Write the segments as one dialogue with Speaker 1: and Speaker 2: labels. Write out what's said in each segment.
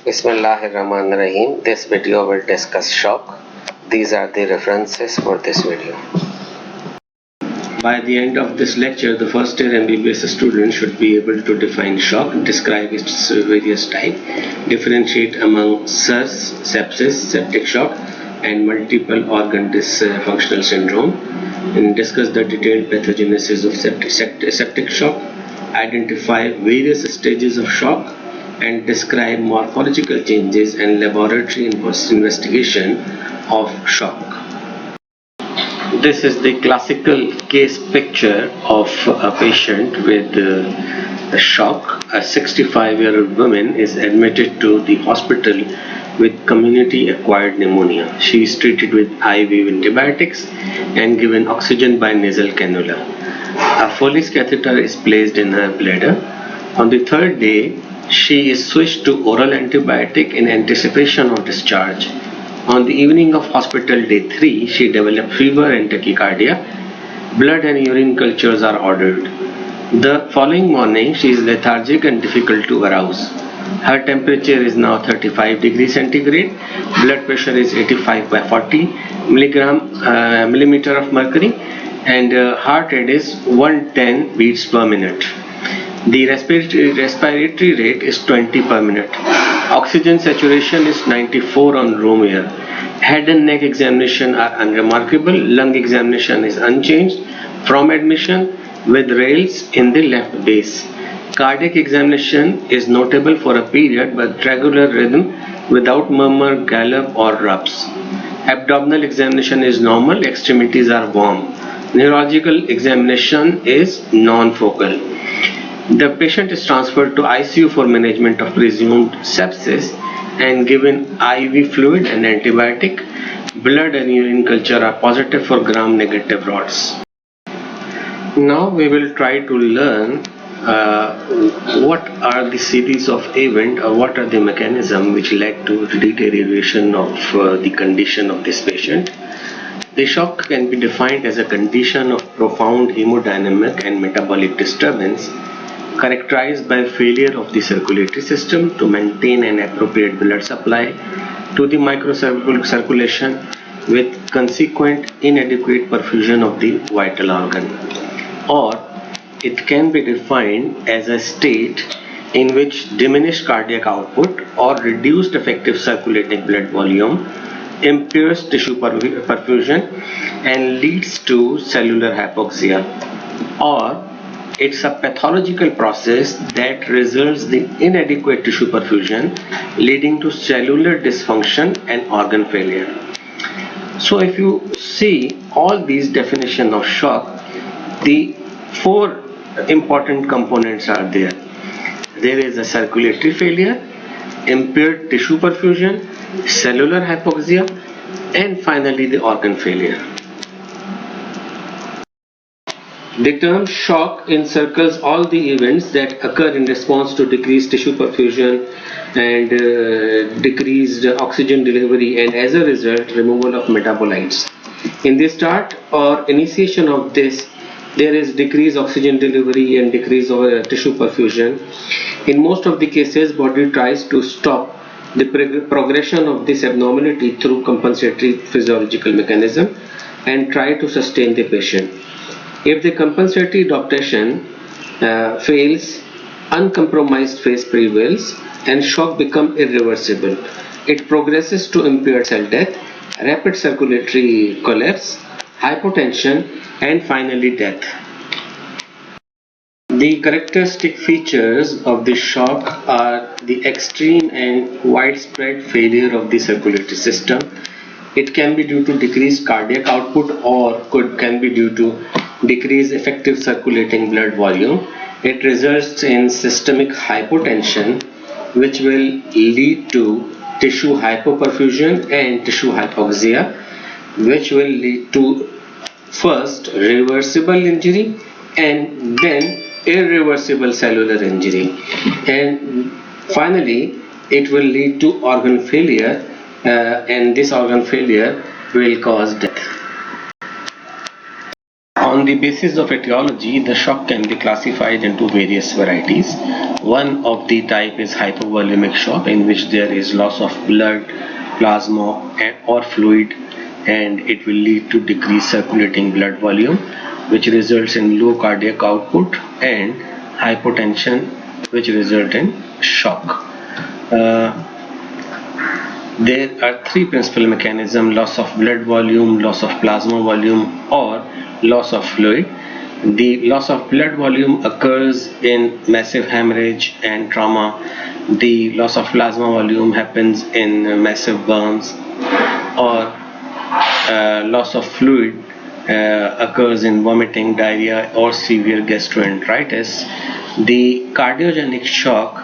Speaker 1: Bismillahirrahmanirrahim. This video will discuss shock. These are the references for this video. By the end of this lecture, the first year MBBS student should be able to define shock, describe its various types, differentiate among SIRS, sepsis, septic shock, and multiple organ dysfunctional syndrome, and discuss the detailed pathogenesis of septic shock, identify various stages of shock, and describe morphological changes and laboratory investigation of shock. This is the classical case picture of a patient with a shock. A 65-year-old woman is admitted to the hospital with community-acquired pneumonia. She is treated with IV antibiotics and given oxygen by nasal cannula. A Foley's catheter is placed in her bladder. On the third day, she is switched to oral antibiotic in anticipation of discharge. On the evening of hospital day 3, she developed fever and tachycardia. Blood and urine cultures are ordered. The following morning, she is lethargic and difficult to arouse. Her temperature is now 35 degrees centigrade. Blood pressure is 85 by 40 millimeter of mercury, and heart rate is 110 beats per minute. The respiratory rate is 20 per minute. Oxygen saturation is 94 on room air. Head and neck examination are unremarkable. Lung examination is unchanged from admission with rails in the left base. Cardiac examination is notable for a period but regular rhythm without murmur, gallop or rubs. Abdominal examination is normal. Extremities are warm. Neurological examination is non-focal. The patient is transferred to ICU for management of presumed sepsis and given IV fluid and antibiotic. Blood and urine culture are positive for gram-negative rods. Now we will try to learn what are the series of events or what are the mechanisms which led to deterioration of the condition of this patient. The shock can be defined as a condition of profound hemodynamic and metabolic disturbance characterized by failure of the circulatory system to maintain an appropriate blood supply to the microcirculation with consequent inadequate perfusion of the vital organ. Or it can be defined as a state in which diminished cardiac output or reduced effective circulating blood volume impairs tissue perfusion and leads to cellular hypoxia. Or it's a pathological process that results in inadequate tissue perfusion leading to cellular dysfunction and organ failure. So if you see all these definitions of shock, the four important components are there. There is a circulatory failure, impaired tissue perfusion, cellular hypoxia, and finally the organ failure. The term shock encircles all the events that occur in response to decreased tissue perfusion and decreased oxygen delivery, and as a result removal of metabolites. In the start or initiation of this, there is decreased oxygen delivery and decrease of tissue perfusion. In most of the cases, body tries to stop the progression of this abnormality through compensatory physiological mechanism and try to sustain the patient. If the compensatory adaptation fails, uncompromised phase prevails and shock becomes irreversible. It progresses to impaired cell death, rapid circulatory collapse, hypotension, and finally death. The characteristic features of the shock are the extreme and widespread failure of the circulatory system. It can be due to decreased cardiac output or can be due to decreased effective circulating blood volume. It results in systemic hypotension, which will lead to tissue hypoperfusion and tissue hypoxia, which will lead to first reversible injury and then irreversible cellular injury, and finally it will lead to organ failure, and this organ failure will cause death. On the basis of etiology, the shock can be classified into various varieties. One of the type is hypovolemic shock, in which there is loss of blood, plasma or fluid, and it will lead to decreased circulating blood volume, which results in low cardiac output, and hypotension, which result in shock. There are three principal mechanisms: loss of blood volume, loss of plasma volume, or loss of fluid. The loss of blood volume occurs in massive hemorrhage and trauma. The loss of plasma volume happens in massive burns, or loss of fluid occurs in vomiting, diarrhea, or severe gastroenteritis. The cardiogenic shock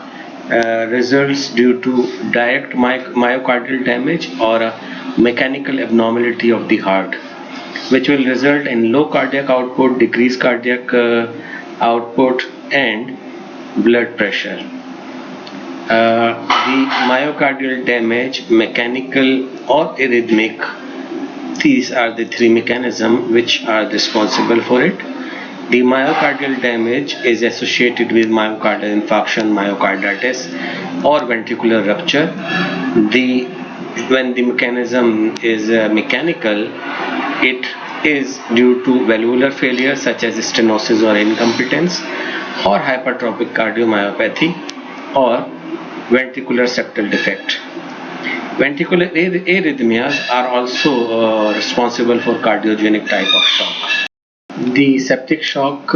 Speaker 1: results due to direct myocardial damage or a mechanical abnormality of the heart, which will result in low cardiac output, decreased cardiac output, and blood pressure. The myocardial damage, mechanical or arrhythmic, these are the three mechanisms which are responsible for it. The myocardial damage is associated with myocardial infarction, myocarditis, or ventricular rupture. When the mechanism is mechanical, it is due to valvular failure such as stenosis or incompetence, or hypertrophic cardiomyopathy, or ventricular septal defect. Ventricular arrhythmias are also responsible for cardiogenic type of shock. The septic shock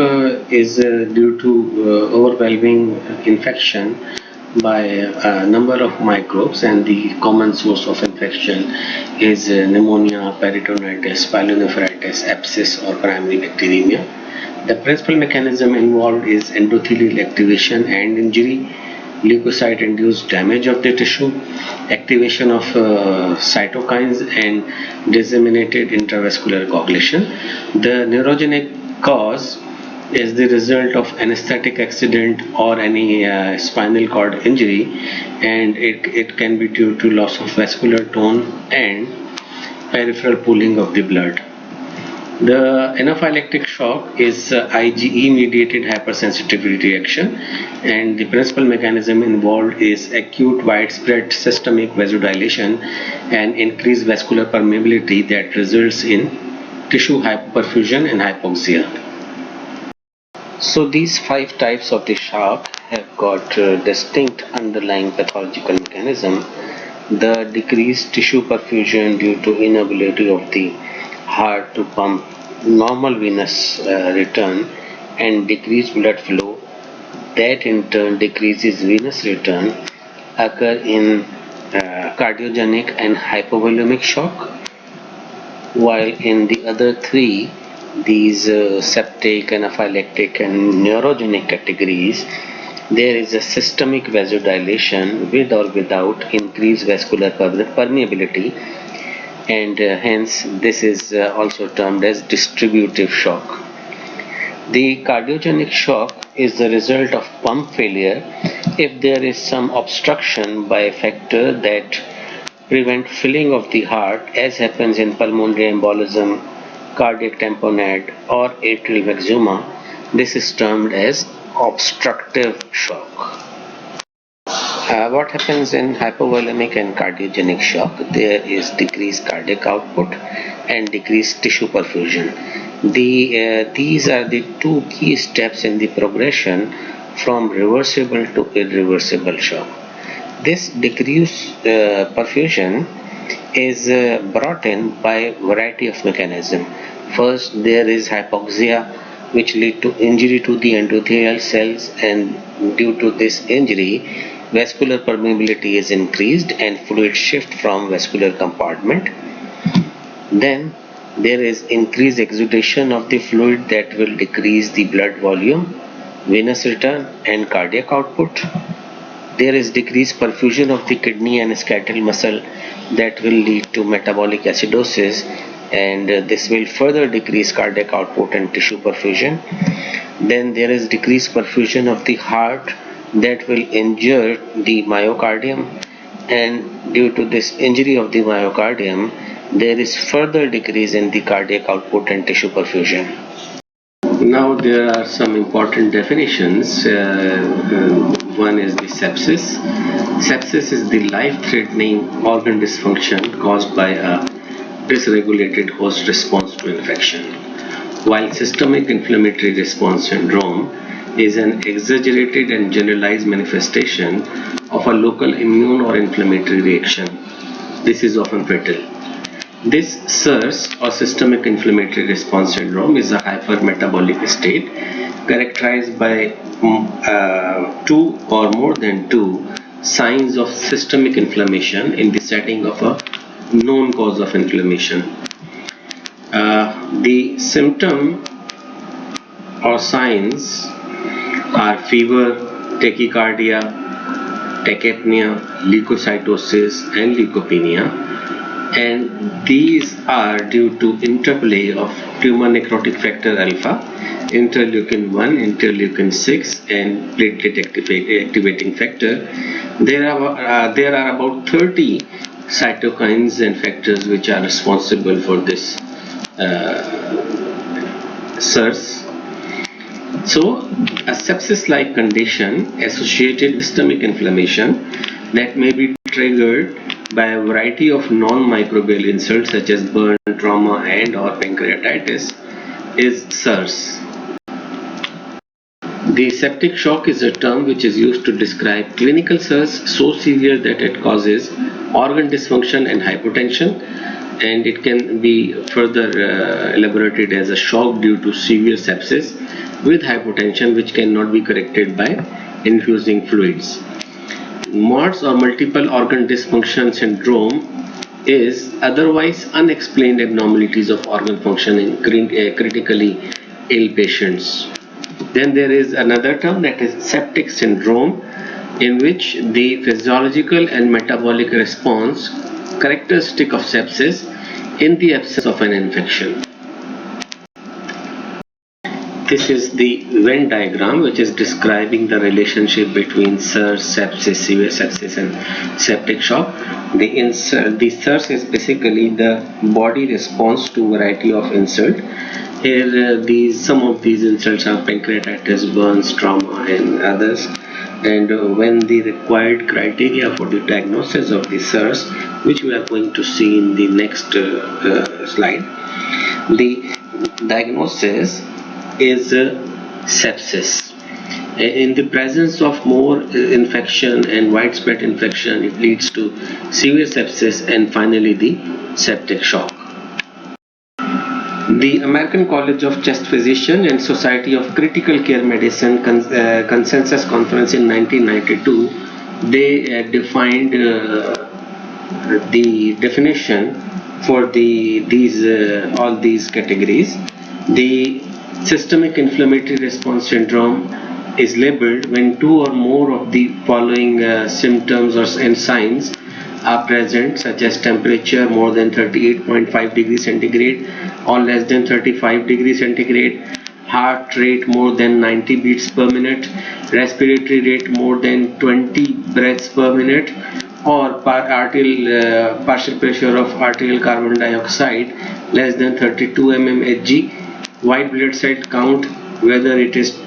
Speaker 1: is due to overwhelming infection by a number of microbes, and the common source of infection is pneumonia, peritonitis, pyelonephritis, sepsis, or primary bacteremia. The principal mechanism involved is endothelial activation and injury, leukocyte-induced damage of the tissue, activation of cytokines, and disseminated intravascular coagulation. The neurogenic cause is the result of anesthetic accident or any spinal cord injury, and it can be due to loss of vascular tone and peripheral pooling of the blood. The anaphylactic shock is IgE mediated hypersensitivity reaction, and the principal mechanism involved is acute widespread systemic vasodilation and increased vascular permeability that results in tissue hypoperfusion and hypoxia. So these five types of the shock have got distinct underlying pathological mechanism. The decreased tissue perfusion due to inability of the heart to pump normal venous return and decreased blood flow, that in turn decreases venous return, occur in cardiogenic and hypovolemic shock, while in the other three, these septic, anaphylactic, and neurogenic categories, there is a systemic vasodilation with or without increased vascular permeability, and hence this is also termed as distributive shock. The cardiogenic shock is the result of pump failure if there is some obstruction by a factor that prevent filling of the heart, as happens in pulmonary embolism, cardiac tamponade, or atrial myxoma. This is termed as obstructive shock. What happens in hypovolemic and cardiogenic shock? There is decreased cardiac output and decreased tissue perfusion. These are the two key steps in the progression from reversible to irreversible shock. This decreased perfusion is brought in by a variety of mechanisms. First, there is hypoxia, which lead to injury to the endothelial cells, and due to this injury, vascular permeability is increased and fluid shift from vascular compartment. Then there is increased exudation of the fluid that will decrease the blood volume, venous return, and cardiac output. There is decreased perfusion of the kidney and skeletal muscle that will lead to metabolic acidosis, and this will further decrease cardiac output and tissue perfusion. Then there is decreased perfusion of the heart that will injure the myocardium, and due to this injury of the myocardium, there is further decrease in the cardiac output and tissue perfusion. Now there are some important definitions. One is the sepsis. Sepsis is the life-threatening organ dysfunction caused by a dysregulated host response to infection, while systemic inflammatory response syndrome is an exaggerated and generalized manifestation of a local immune or inflammatory reaction. This is often fatal. This SIRS or systemic inflammatory response syndrome is a hypermetabolic state characterized by two or more than two signs of systemic inflammation in the setting of a known cause of inflammation. The symptom or signs are fever, tachycardia, tachypnea, leukocytosis, and leukopenia, and these are due to interplay of tumor necrotic factor alpha, interleukin 1, interleukin 6, and platelet activating factor. There are about 30 cytokines and factors which are responsible for this SIRS. So, a sepsis-like condition associated with systemic inflammation that may be triggered by a variety of non-microbial insults such as burn, trauma, and or pancreatitis is SIRS. The septic shock is a term which is used to describe clinical SIRS so severe that it causes organ dysfunction and hypotension, and it can be further elaborated as a shock due to severe sepsis with hypotension which cannot be corrected by infusing fluids. MODS or multiple organ dysfunction syndrome is otherwise unexplained abnormalities of organ function in critically ill patients. Then there is another term, that is septic syndrome, in which the physiological and metabolic response characteristic of sepsis in the absence of an infection. This is the Venn diagram which is describing the relationship between SIRS, sepsis, severe sepsis, and septic shock. The SIRS is basically the body response to variety of insult. Here some of these insults are pancreatitis, burns, trauma, and others. And when the required criteria for the diagnosis of the SIRS, which we are going to see in the next slide, the diagnosis is sepsis. In the presence of more infection and widespread infection, it leads to severe sepsis and finally the septic shock. The American College of Chest Physicians and Society of Critical Care Medicine Consensus Conference in 1992, they defined the definition for all these categories. The systemic inflammatory response syndrome is labeled when two or more of the following symptoms and signs are present, such as temperature more than 38.5 degrees centigrade or less than 35 degrees centigrade, heart rate more than 90 beats per minute, respiratory rate more than 20 breaths per minute, or partial pressure of arterial carbon dioxide less than 32 mmHg, white blood cell count whether it is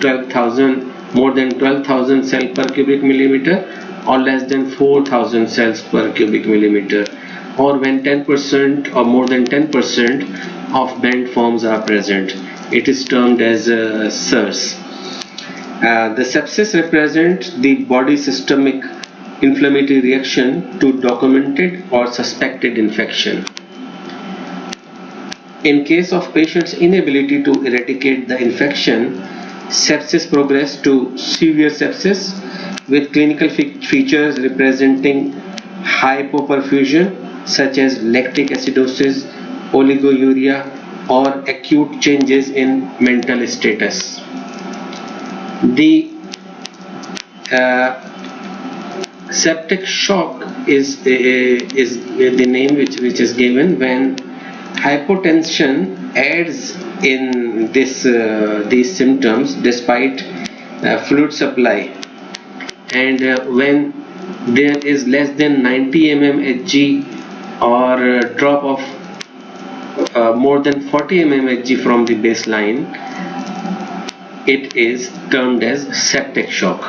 Speaker 1: more than 12,000 cells per cubic millimeter or less than 4,000 cells per cubic millimeter, or when 10% or more than 10% of bent forms are present. It is termed as SIRS. The sepsis represents the body systemic inflammatory reaction to documented or suspected infection. In case of patient's inability to eradicate the infection, sepsis progresses to severe sepsis with clinical features representing hypoperfusion such as lactic acidosis, oliguria, or acute changes in mental status. The septic shock is the name which is given when hypotension adds in these symptoms despite fluid supply, and when there is less than 90 mmHg or a drop of more than 40 mmHg from the baseline, it is termed as septic shock.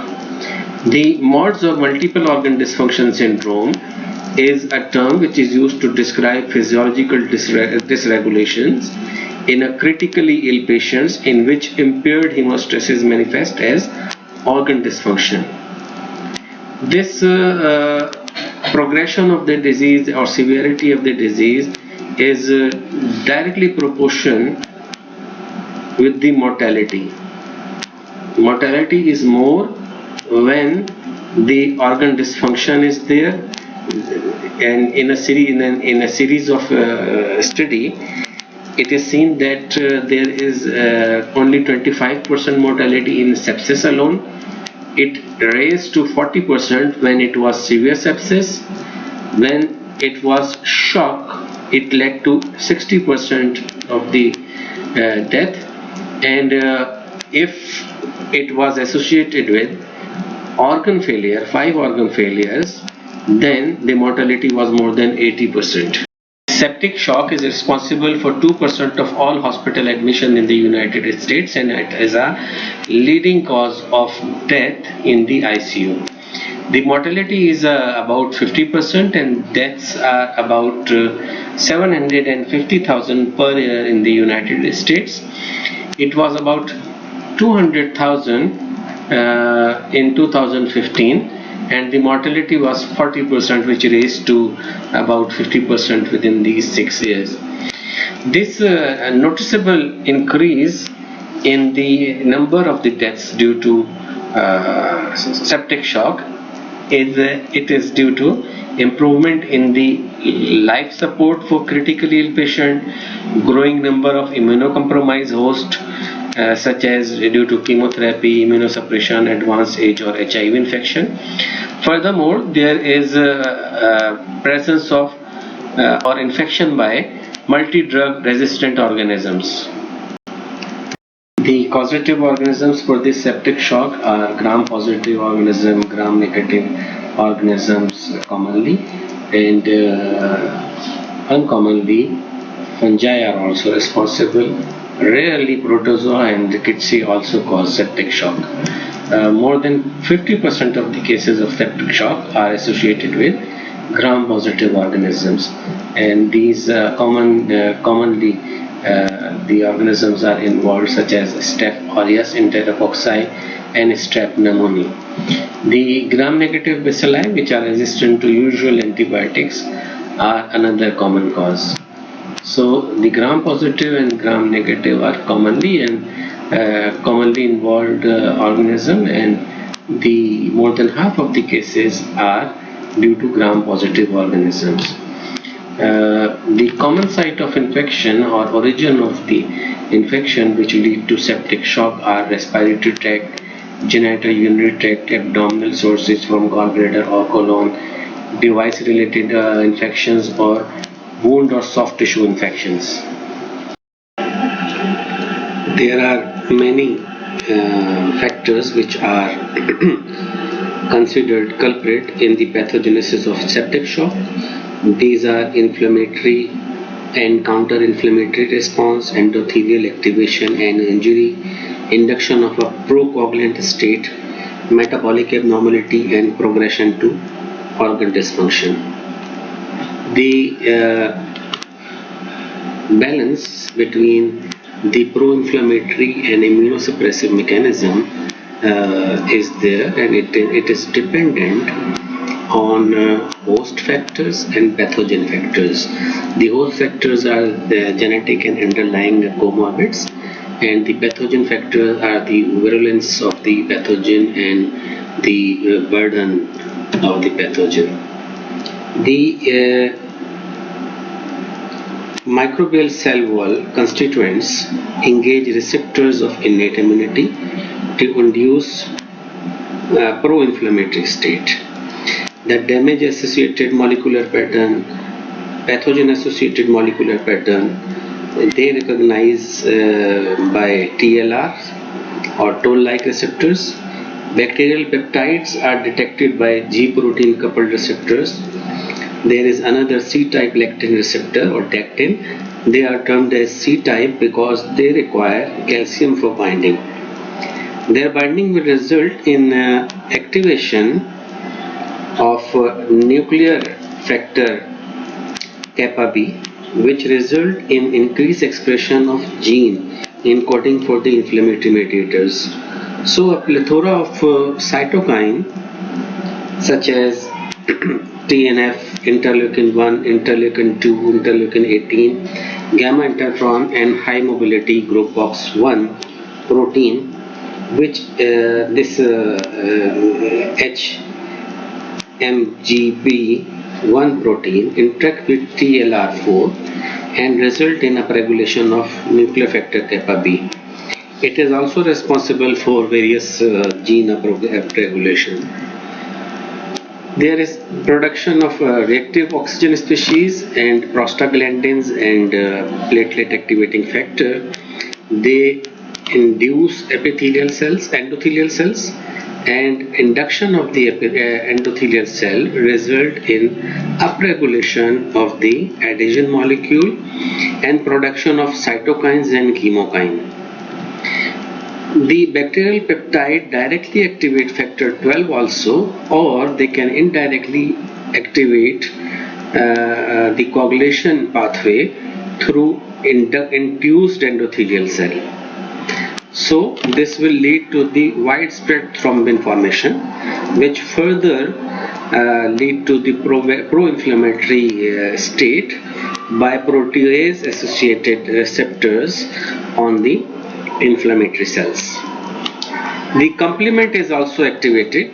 Speaker 1: The MODS or multiple organ dysfunction syndrome is a term which is used to describe physiological dysregulations in a critically ill patients in which impaired hemostasis manifests as organ dysfunction. This progression of the disease or severity of the disease is directly proportional with the mortality. Mortality is more when the organ dysfunction is there, and in a series of study, it is seen that there is only 25% mortality in sepsis alone. It raised to 40% when it was severe sepsis. When it was shock, it led to 60% of the death, and if it was associated with organ failure, 5 organ failures, then the mortality was more than 80%. Septic shock is responsible for 2% of all hospital admission in the United States, and it is a leading cause of death in the ICU. The mortality is about 50%, and deaths are about 750,000 per year in the United States. It was about 200,000 in 2015, and the mortality was 40%, which raised to about 50% within these 6 years. This noticeable increase in the number of the deaths due to septic shock is due to improvement in the life support for critically ill patient, growing number of immunocompromised hosts, such as due to chemotherapy, immunosuppression, advanced age, or HIV infection. Furthermore, there is presence of or infection by multi-drug resistant organisms. The causative organisms for this septic shock are gram-positive organism, gram-negative organisms commonly, and uncommonly fungi are also responsible. Rarely protozoa and rickettsia also cause septic shock. More than 50% of the cases of septic shock are associated with gram-positive organisms, and these commonly the organisms are involved, such as Staph aureus enterococci and Staph pneumoniae. The gram-negative bacilli, which are resistant to usual antibiotics, are another common cause. So the gram-positive and gram-negative are commonly involved organism, and the more than half of the cases are due to gram-positive organisms. The common site of infection or origin of the infection which lead to septic shock are respiratory tract, genitourinary tract, abdominal sources from gallbladder or colon, device-related infections, or wound or soft tissue infections. There are many factors which are considered culprit in the pathogenesis of septic shock. These are inflammatory and counter-inflammatory response, endothelial activation and injury, induction of a procoagulant state, metabolic abnormality, and progression to organ dysfunction. The balance between the pro-inflammatory and immunosuppressive mechanism is there, and it is dependent on host factors and pathogen factors. The host factors are the genetic and underlying comorbids, and the pathogen factors are the virulence of the pathogen and the burden of the pathogen. The microbial cell wall constituents engage receptors of innate immunity to induce pro-inflammatory state. The damage-associated molecular pattern, pathogen-associated molecular pattern, they recognize by TLR or toll-like receptors. Bacterial peptides are detected by G protein coupled receptors. There is another C-type lectin receptor or dactin. They are termed as C-type because they require calcium for binding. Their binding will result in activation of nuclear factor kappa B, which result in increased expression of gene encoding for the inflammatory mediators. So a plethora of cytokine such as TNF, interleukin 1, interleukin 2, interleukin 18, gamma interferon and high mobility group box 1 protein, which this HMGB1 protein interact with TLR4 and result in upregulation of nuclear factor kappa B. It is also responsible for various gene upregulation. There is production of reactive oxygen species and prostaglandins and platelet activating factor. They induce endothelial cells, and induction of the endothelial cell result in upregulation of the adhesion molecule and production of cytokines and chemokine. The bacterial peptide directly activate factor 12 also, or they can indirectly activate the coagulation pathway through induced endothelial cell. So this will lead to the widespread thrombin formation, which further lead to the pro-inflammatory state by protease associated receptors on the inflammatory cells. The complement is also activated,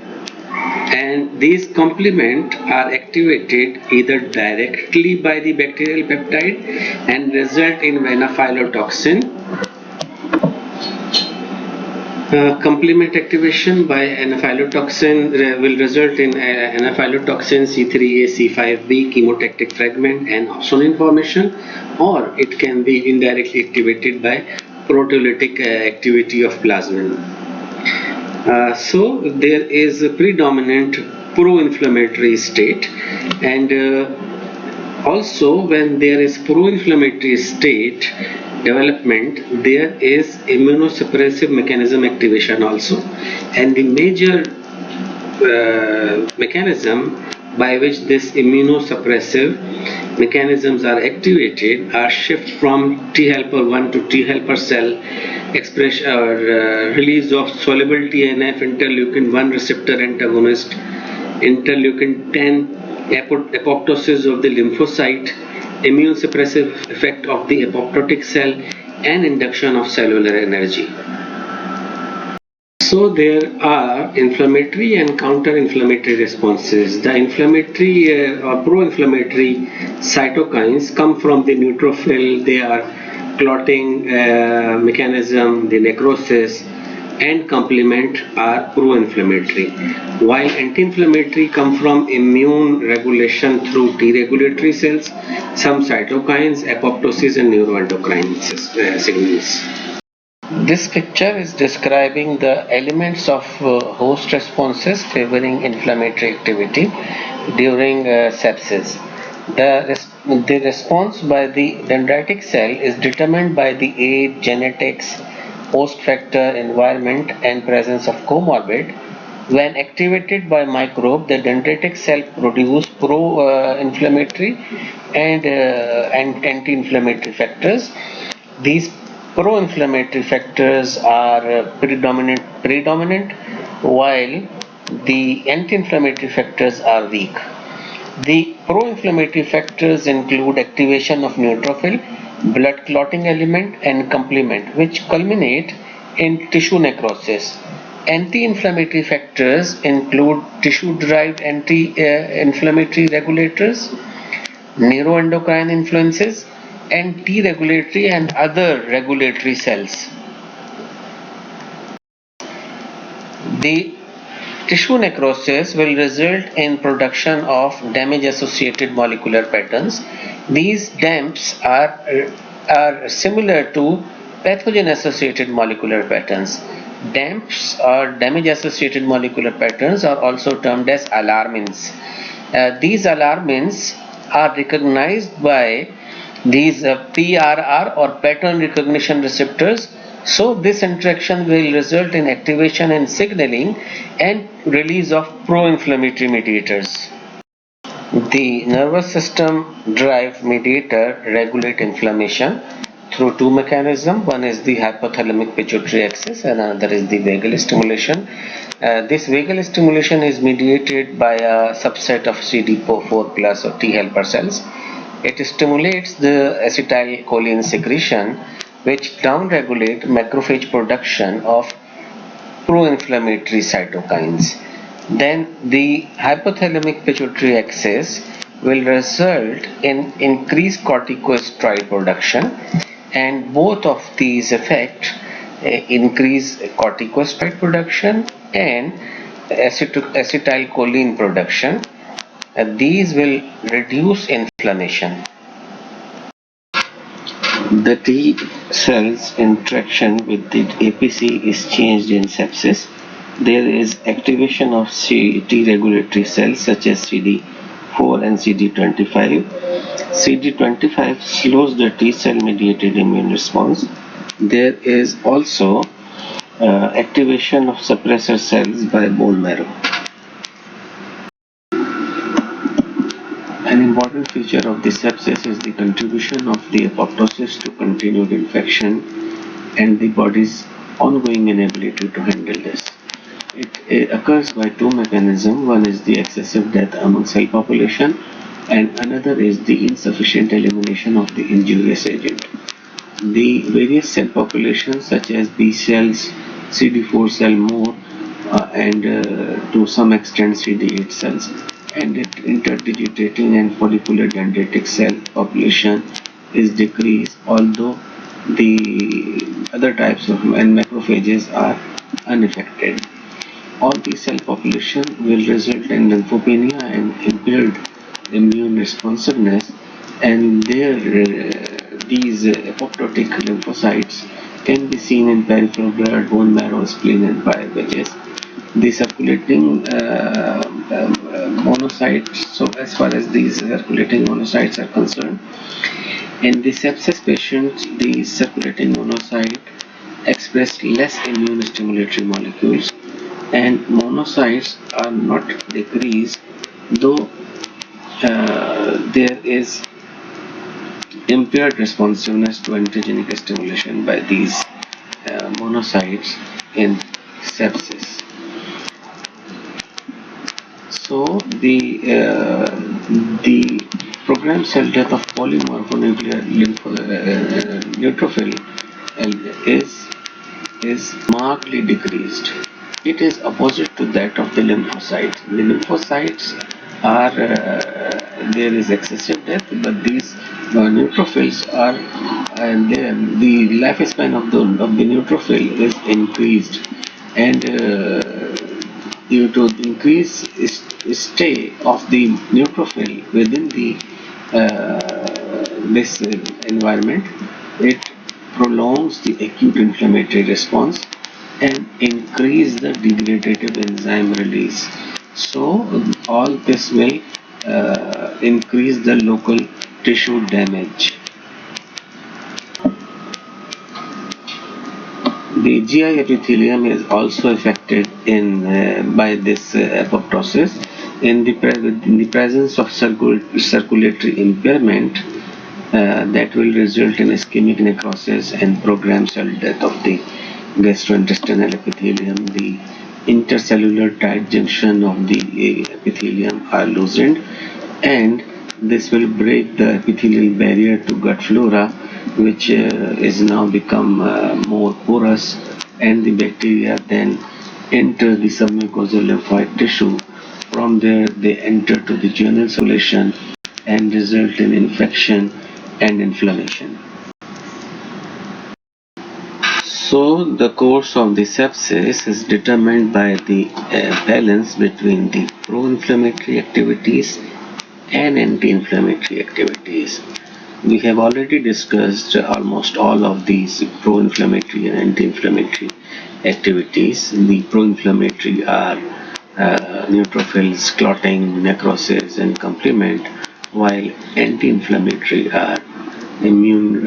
Speaker 1: and these complement are activated either directly by the bacterial peptide and result in venophyllotoxin. Complement activation by anaphyllotoxin will result in anaphyllotoxin C3A, C5B, chemotactic fragment and opsonin formation, or it can be indirectly activated by proteolytic activity of plasmin. So there is a predominant pro-inflammatory state, and also when there is pro-inflammatory state development, there is immunosuppressive mechanism activation also, and the major mechanism by which this immunosuppressive mechanisms are activated are shift from T helper 1 to T helper cell expression or release of soluble TNF, interleukin 1 receptor antagonist, interleukin 10, apoptosis of the lymphocyte, immune suppressive effect of the apoptotic cell, and induction of cellular energy. So there are inflammatory and counter-inflammatory responses. The inflammatory or pro-inflammatory cytokines come from the neutrophil. They are clotting mechanism, the necrosis, and complement are pro-inflammatory, while anti-inflammatory come from immune regulation through T-regulatory cells, some cytokines, apoptosis, and neuroendocrine signals. This picture is describing the elements of host responses favoring inflammatory activity during sepsis. The response by the dendritic cell is determined by the age, genetics, host factor, environment, and presence of comorbid. When activated by microbe, the dendritic cell produce pro-inflammatory and anti-inflammatory factors. These pro-inflammatory factors are predominant, while the anti-inflammatory factors are weak. The pro-inflammatory factors include activation of neutrophil, blood clotting element, and complement, which culminate in tissue necrosis. Anti-inflammatory factors include tissue-derived anti-inflammatory regulators, neuroendocrine influences, and T-regulatory and other regulatory cells. The tissue necrosis will result in production of damage-associated molecular patterns. These DAMPs are similar to pathogen-associated molecular patterns. DAMPs or damage-associated molecular patterns are also termed as alarmins. These alarmins are recognized by these PRR or pattern recognition receptors So this interaction will result in activation and signaling and release of pro-inflammatory mediators. The nervous system derived mediator regulate inflammation through two mechanisms. One is the hypothalamic pituitary axis and another is the vagal stimulation. This vagal stimulation is mediated by a subset of CD4 plus or T helper cells. It stimulates the acetylcholine secretion, which downregulate macrophage production of pro-inflammatory cytokines. Then the hypothalamic pituitary axis will result in increased corticosteroid production, and both of these affect increase corticosteroid production and acetylcholine production. These will reduce inflammation. The T cells interaction with the APC is changed in sepsis. There is activation of T regulatory cells such as CD4 and CD25. CD25 slows the T cell mediated immune response. There is also activation of suppressor cells by bone marrow. An important feature of the sepsis is the contribution of the apoptosis to continued infection and the body's ongoing inability to handle this. It occurs by two mechanisms. One is the excessive death among cell population and another is the insufficient elimination of the injurious agent. The various cell populations such as B cells, CD4 cell more and to some extent CD8 cells and interdigitating and follicular dendritic cell population is decreased, although the other types of macrophages are unaffected. All these cell population will result in lymphopenia and impaired immune responsiveness, and these apoptotic lymphocytes can be seen in peripheral blood, bone marrow, spleen, and bile wedges. The circulating monocytes, so as far as these circulating monocytes are concerned, in the sepsis patients, the circulating monocyte express less immune stimulatory molecules, and monocytes are not decreased, though there is impaired responsiveness to antigenic stimulation by these monocytes in sepsis. So the programmed cell death of polymorphonuclear neutrophil is markedly decreased. It is opposite to that of the lymphocytes. The lymphocytes are there is excessive death, but these neutrophils are the lifespan of the neutrophil is increased, and due to increased stay of the neutrophil within the this environment, it prolongs the acute inflammatory response and increase the degradative enzyme release. So all this will increase the local tissue damage. The GI epithelium is also affected by this apoptosis in the presence of circulatory impairment that will result in ischemic necrosis and programmed cell death of the gastrointestinal epithelium. The intercellular tight junction of the epithelium are loosened, and this will break the epithelial barrier to gut flora, which is now become more porous, and the bacteria then enter the submucosal lymphoid tissue. From there they enter to the general circulation and result in infection and inflammation. So the course of the sepsis is determined by the balance between the pro-inflammatory activities and anti-inflammatory activities. We have already discussed almost all of these pro-inflammatory and anti-inflammatory activities. The pro-inflammatory are neutrophils, clotting, necrosis, and complement, while anti-inflammatory are immune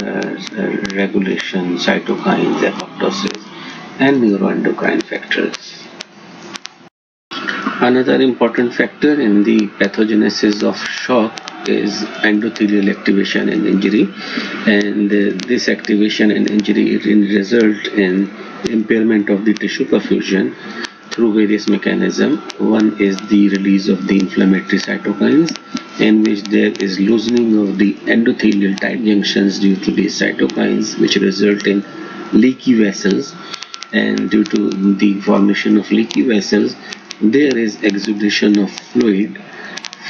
Speaker 1: regulation, cytokines, apoptosis, and neuroendocrine factors. Another important factor in the pathogenesis of shock is endothelial activation and injury, and this activation and injury result in impairment of the tissue perfusion through various mechanisms. One is the release of the inflammatory cytokines, in which there is loosening of the endothelial tight junctions due to these cytokines, which result in leaky vessels, and due to the formation of leaky vessels, there is exudation of fluid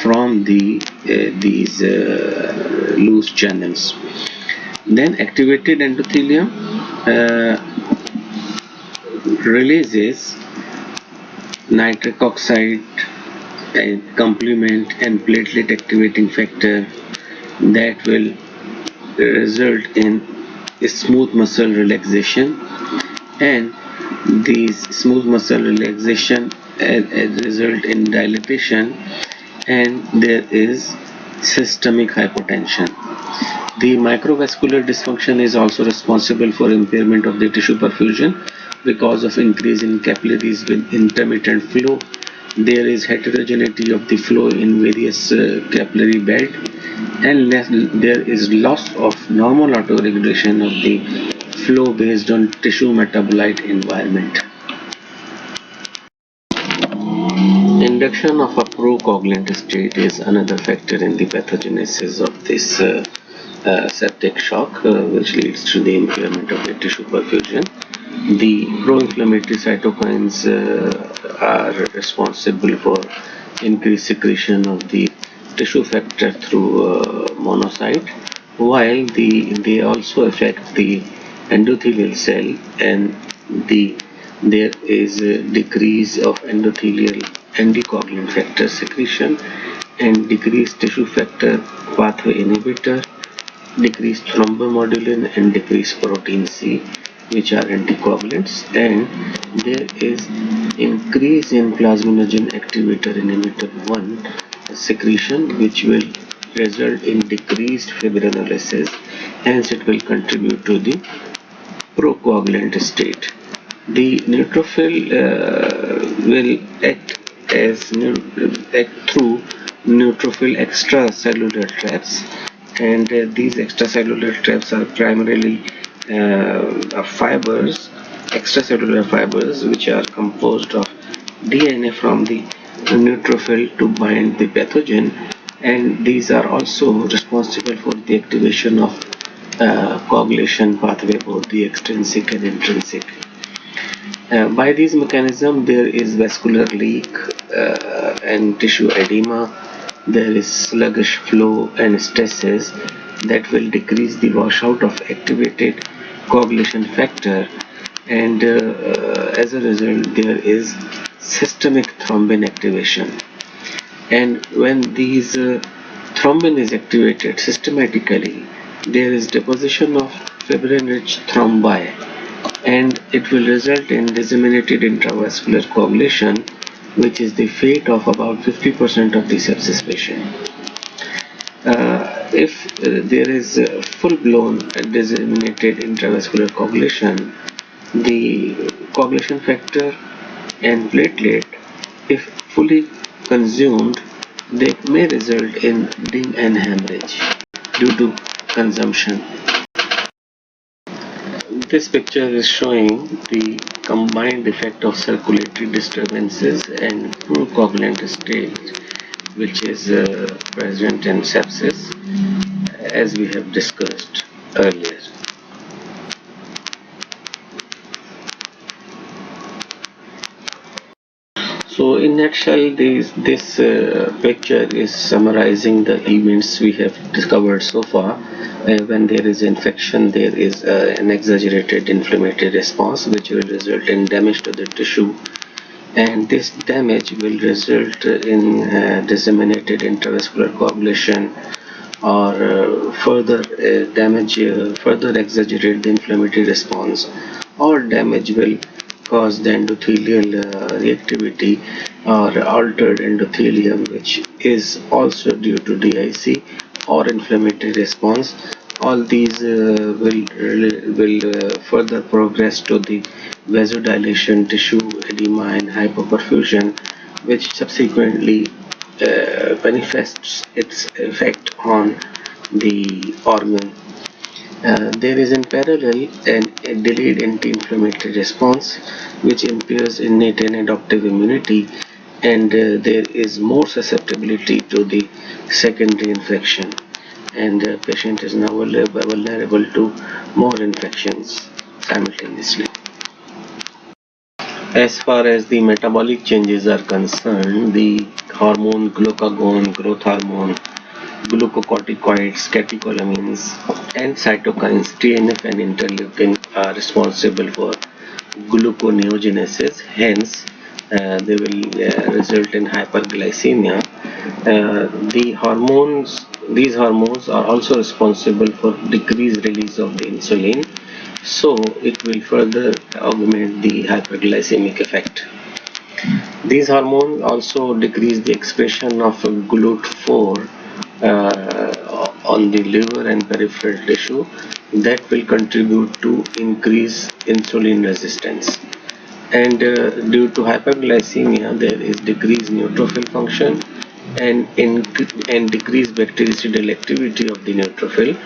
Speaker 1: from these loose channels. Then activated endothelium releases nitric oxide and complement and platelet activating factor that will result in smooth muscle relaxation, and these smooth muscle relaxation result in dilatation, and there is systemic hypotension. The microvascular dysfunction is also responsible for impairment of the tissue perfusion because of increase in capillaries with intermittent flow. There is heterogeneity of the flow in various capillary bed, and there is loss of normal autoregulation of the flow based on tissue metabolite environment. Induction of a procoagulant state is another factor in the pathogenesis of this septic shock, which leads to the impairment of the tissue perfusion. The pro-inflammatory cytokines are responsible for increased secretion of the tissue factor through monocyte, while they also affect the endothelial cell, and there is a decrease of endothelial anticoagulant factor secretion, and decreased tissue factor pathway inhibitor, decreased thrombomodulin, and decreased protein C, which are anticoagulants, and there is increase in plasminogen activator inhibitor 1 secretion, which will result in decreased fibrinolysis, hence it will contribute to the procoagulant state. The neutrophil will act through neutrophil extracellular traps, and these extracellular traps are primarily extracellular fibers, which are composed of DNA from the neutrophil to bind the pathogen, and these are also responsible for the activation of coagulation pathway, both the extrinsic and intrinsic. By these mechanisms, there is vascular leak and tissue edema. There is sluggish flow and stasis that will decrease the washout of activated coagulation factor, and as a result, there is systemic thrombin activation. And when these thrombin is activated systematically, there is deposition of fibrin-rich thrombi, and it will result in disseminated intravascular coagulation, which is the fate of about 50% of the sepsis patient. If there is full-blown disseminated intravascular coagulation, the coagulation factor and platelet, if fully consumed, they may result in bleeding and hemorrhage due to consumption. This picture is showing the combined effect of circulatory disturbances and procoagulant state, which is present in sepsis, as we have discussed earlier. So in nutshell, this picture is summarizing the events we have discovered so far. When there is infection, there is an exaggerated inflammatory response, which will result in damage to the tissue, and this damage will result in disseminated intravascular coagulation, or further damage, further exaggerate the inflammatory response, or damage will cause the endothelial reactivity or altered endothelium, which is also due to DIC or inflammatory response, All these will further progress to the vasodilation, tissue edema, and hypoperfusion, which subsequently manifests its effect on the organ. There is in parallel a delayed anti-inflammatory response which impairs innate and adaptive immunity, and there is more susceptibility to the secondary infection, and the patient is now vulnerable to more infections simultaneously. As far as the metabolic changes are concerned, the hormone glucagon, growth hormone, glucocorticoids, catecholamines, and cytokines TNF and interleukin are responsible for gluconeogenesis. Hence, they will result in hyperglycemia. These hormones are also responsible for decreased release of the insulin, so it will further augment the hyperglycemic effect. These hormones also decrease the expression of GLUT4 on the liver and peripheral tissue, that will contribute to increased insulin resistance. And due to hyperglycemia, there is decreased neutrophil function and decreased bactericidal activity of the neutrophil.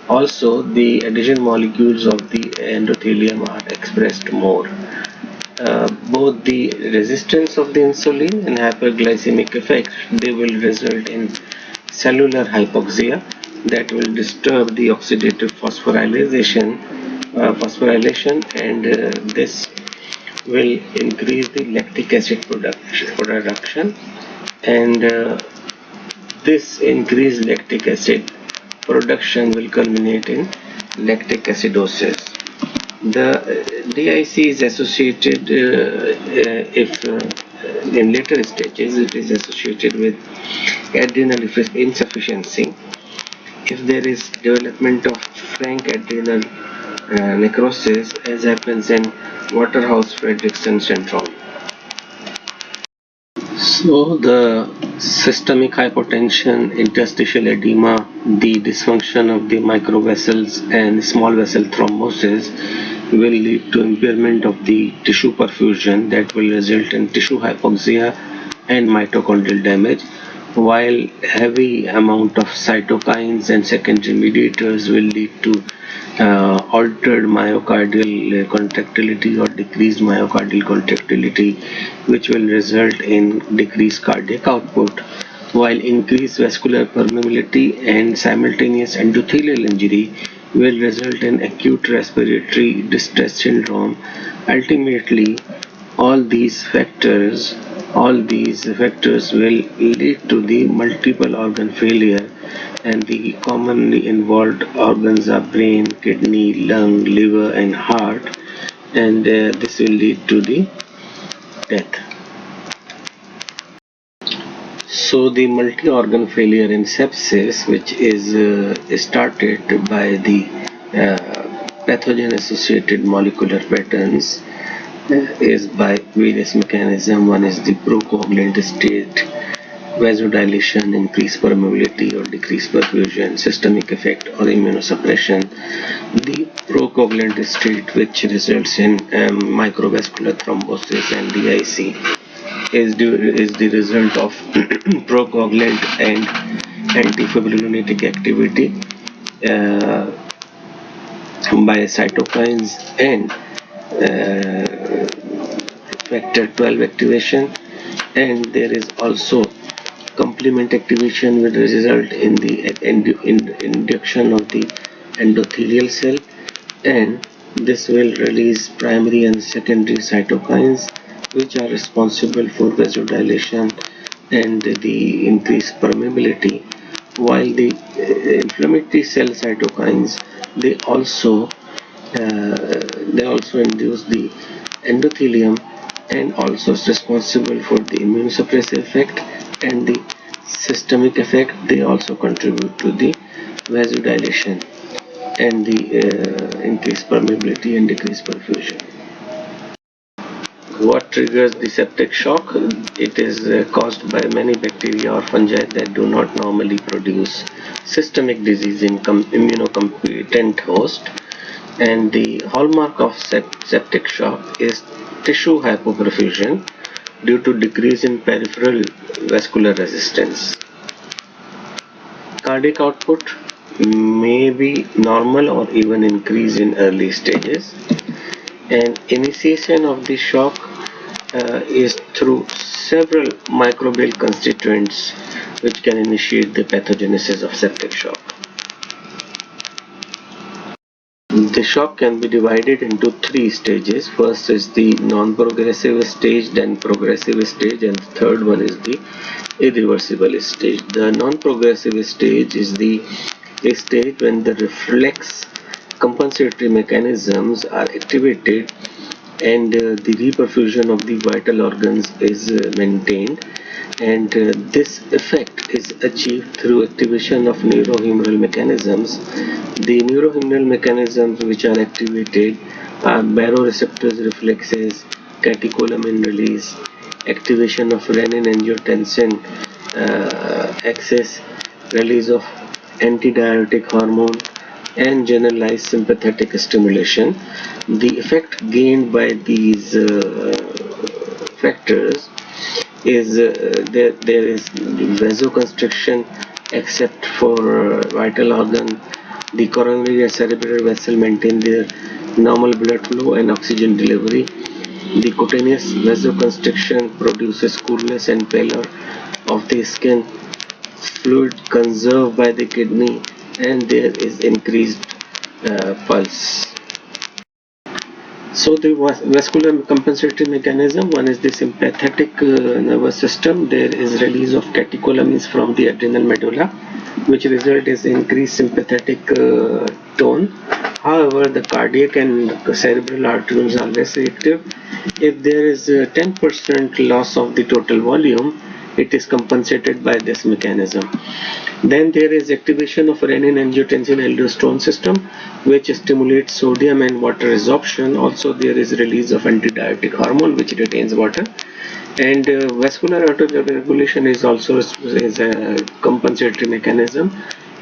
Speaker 1: Also, the adhesion molecules of the endothelium are expressed more. Both the resistance of the insulin and hyperglycemic effect, they will result in cellular hypoxia that will disturb the oxidative phosphorylation, and this will increase the lactic acid production, and this increased lactic acid production will culminate in lactic acidosis. The DIC is associated, if in later stages, it is associated with adrenal insufficiency. If there is development of frank adrenal necrosis, as happens in Waterhouse-Friderichsen syndrome. So the systemic hypotension, interstitial edema, the dysfunction of the microvessels and small vessel thrombosis will lead to impairment of the tissue perfusion that will result in tissue hypoxia and mitochondrial damage, while heavy amount of cytokines and secondary mediators will lead to altered myocardial contractility or decreased myocardial contractility, which will result in decreased cardiac output, while increased vascular permeability and simultaneous endothelial injury will result in acute respiratory distress syndrome. Ultimately, all these factors will lead to the multiple organ failure, and the commonly involved organs are brain, kidney, lung, liver, and heart, and this will lead to the death. So the multi-organ failure in sepsis, which is started by the pathogen-associated molecular patterns, is by various mechanisms. One is the procoagulant state, vasodilation, increased permeability or decreased perfusion, systemic effect or immunosuppression. The procoagulant state, which results in microvascular thrombosis and DIC, is the result of procoagulant and antifibrinolytic activity by cytokines and factor 12 activation, and there is also complement activation will result in the induction of the endothelial cell, and this will release primary and secondary cytokines, which are responsible for vasodilation and the increased permeability, while the inflammatory cell cytokines, they also induce the endothelium and also is responsible for the immunosuppressive effect and the systemic effect. They also contribute to the vasodilation and the increased permeability and decreased perfusion. What triggers the septic shock? It is caused by many bacteria or fungi that do not normally produce systemic disease in immunocompetent host. And the hallmark of septic shock is tissue hypoperfusion due to decrease in peripheral vascular resistance. Cardiac output may be normal or even increase in early stages, and initiation of the shock is through several microbial constituents which can initiate the pathogenesis of septic shock. The shock can be divided into three stages. First is the non-progressive stage, then progressive stage, and the third one is the irreversible stage. The non-progressive stage is the stage when the reflex compensatory mechanisms are activated and the reperfusion of the vital organs is maintained, and this effect is achieved through activation of neurohumoral mechanisms. The neurohumoral mechanisms which are activated are baroreceptors reflexes, catecholamine release, activation of renin-angiotensin axis, release of antidiuretic hormone, and generalized sympathetic stimulation. The effect gained by these factors is there is vasoconstriction except for vital organ. The coronary and cerebral vessel maintain their normal blood flow and oxygen delivery. The cutaneous vasoconstriction produces coolness and pallor of the skin. Fluid conserved by the kidney, and there is increased pulse. So the vascular compensatory mechanism, one is the sympathetic nervous system. There is release of catecholamines from the adrenal medulla, which result is increased sympathetic tone. However, the cardiac and cerebral arterioles are less reactive. If there is 10% loss of the total volume, it is compensated by this mechanism. Then there is activation of renin-angiotensin-aldosterone system, which stimulates sodium and water resorption. Also, there is release of antidiuretic hormone, which retains water. And vascular autoregulation is also a compensatory mechanism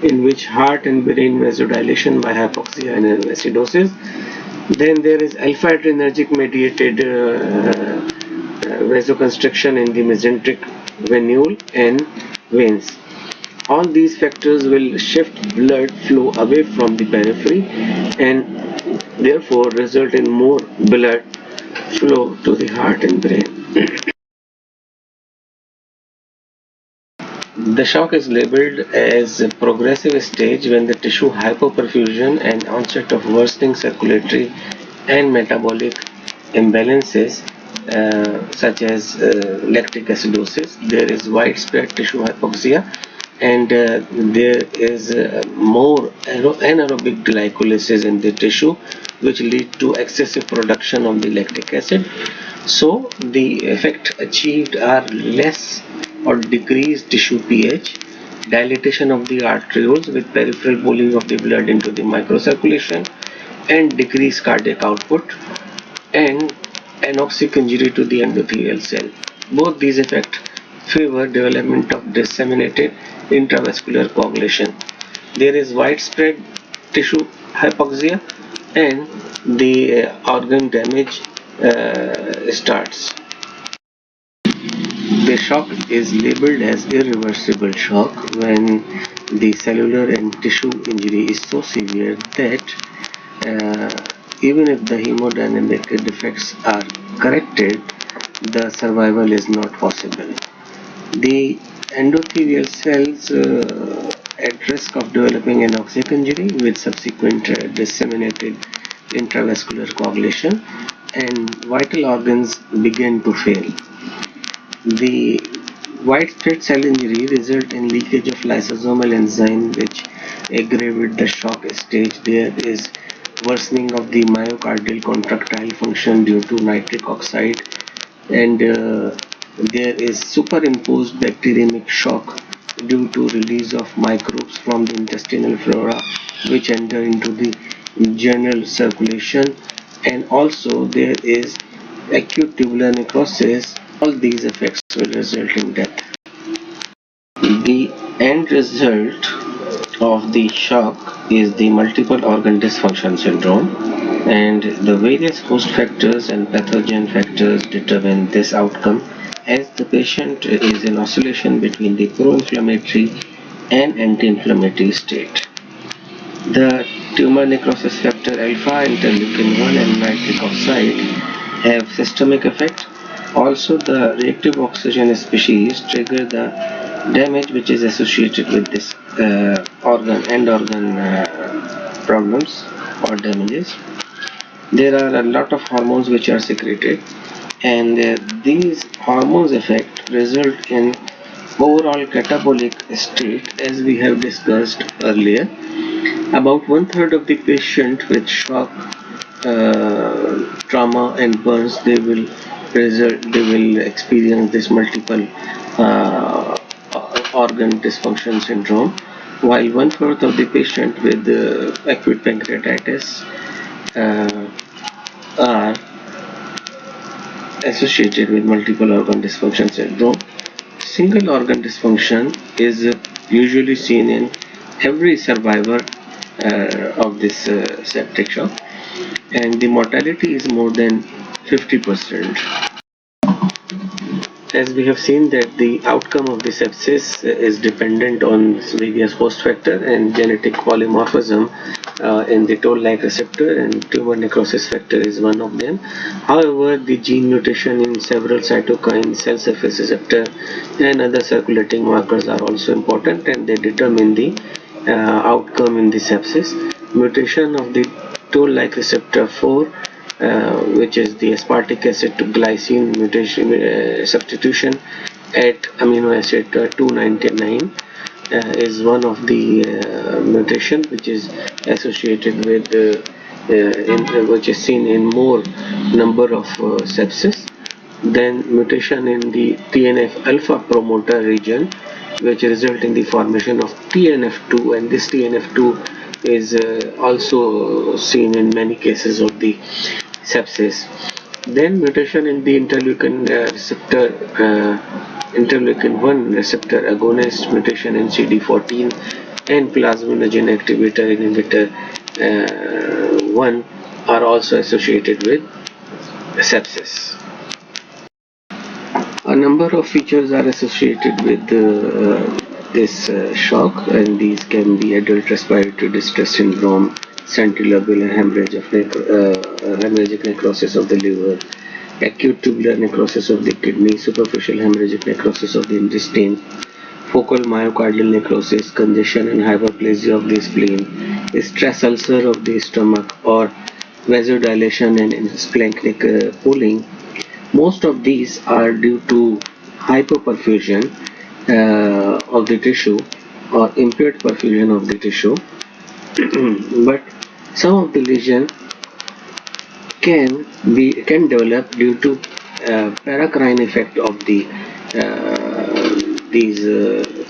Speaker 1: in which heart and brain vasodilation by hypoxia and acidosis. Then there is alpha-adrenergic mediated vasoconstriction in the mesenteric venule and veins. All these factors will shift blood flow away from the periphery and therefore result in more blood flow to the heart and brain. The shock is labeled as a progressive stage when the tissue hypoperfusion and onset of worsening circulatory and metabolic imbalances such as lactic acidosis. There is widespread tissue hypoxia, and there is more anaerobic glycolysis in the tissue, which lead to excessive production of the lactic acid. So the effect achieved are less or decreased tissue pH, dilatation of the arterioles with peripheral pooling of the blood into the microcirculation, and decreased cardiac output, and anoxic injury to the endothelial cell. Both these effects favor development of disseminated intravascular coagulation. There is widespread tissue hypoxia and the organ damage starts. The shock is labeled as irreversible shock when the cellular and tissue injury is so severe that even if the hemodynamic defects are corrected, the survival is not possible. The endothelial cells at risk of developing anoxic injury with subsequent disseminated intravascular coagulation, and vital organs begin to fail. The widespread cell injury result in leakage of lysosomal enzyme which aggravate the shock stage. There is worsening of the myocardial contractile function due to nitric oxide, and there is superimposed bacteremic shock due to release of microbes from the intestinal flora which enter into the general circulation, and also there is acute tubular necrosis, all these effects will result in death. The end result of the shock is the multiple organ dysfunction syndrome, and the various host factors and pathogen factors determine this outcome as the patient is in oscillation between the pro-inflammatory and anti-inflammatory state. The tumor necrosis factor alpha, interleukin 1 and nitric oxide have systemic effect. Also, the reactive oxygen species trigger the damage which is associated with this end organ problems or damages. There are a lot of hormones which are secreted, and these hormones effect result in overall catabolic state, as we have discussed earlier. About 1/3 of the patient with shock, trauma and burns, they will experience this multiple organ dysfunction syndrome, while 1/4 of the patient with acute pancreatitis are associated with multiple organ dysfunction syndrome. Single organ dysfunction is usually seen in every survivor of this septic shock, and the mortality is more than 50%. As we have seen that the outcome of the sepsis is dependent on various host factors and genetic polymorphism in the toll-like receptor, and tumor necrosis factor is one of them. However, the gene mutation in several cytokines, cell surface receptor and other circulating markers are also important, and they determine the outcome in the sepsis. Mutation of the toll-like receptor 4, which is the aspartic acid to glycine mutation substitution at amino acid 299, is one of the mutation which is associated with which is seen in more number of sepsis. Then mutation in the TNF alpha promoter region, which result in the formation of TNF2, and this TNF2 is also seen in many cases of the sepsis. Then mutation in the interleukin receptor, interleukin 1 receptor agonist, mutation in CD14 and plasminogen activator inhibitor 1 are also associated with sepsis. A number of features are associated with this shock, and these can be adult respiratory distress syndrome, centrilobular hemorrhagic necrosis of the liver, acute tubular necrosis of the kidney, superficial hemorrhagic necrosis of the intestine, focal myocardial necrosis, congestion and hyperplasia of the spleen, stress ulcer of the stomach, or vasodilation and splanchnic pooling. Most of these are due to hypoperfusion of the tissue or impaired perfusion of the tissue, but some of the lesion can develop due to paracrine effect of the these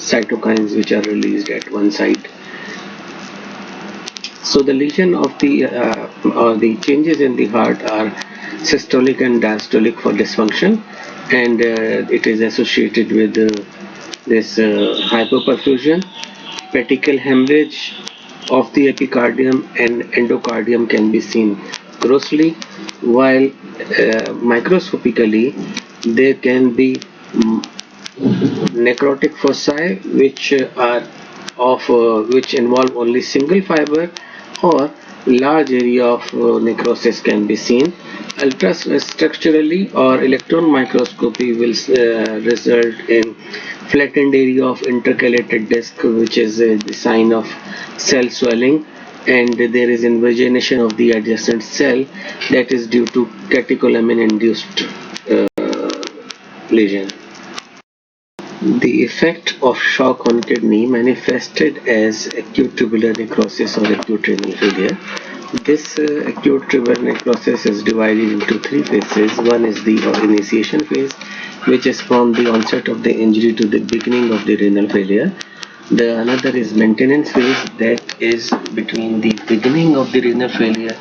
Speaker 1: cytokines which are released at one site. So the lesion of the or the changes in the heart are systolic and diastolic for dysfunction, and it is associated with this hypoperfusion. Petechial hemorrhage of the epicardium and endocardium can be seen grossly, while microscopically there can be necrotic foci which are which involve only single fiber, or large area of necrosis can be seen. Ultrastructurally or electron microscopy will result in flattened area of intercalated disc, which is the sign of cell swelling, and there is invagination of the adjacent cell that is due to catecholamine induced lesion. The effect of shock on kidney manifested as acute tubular necrosis or acute renal failure. This acute tubular necrosis is divided into three phases. One is the initiation phase, which is from the onset of the injury to the beginning of the renal failure. The another is maintenance phase, that is between the beginning of the renal failure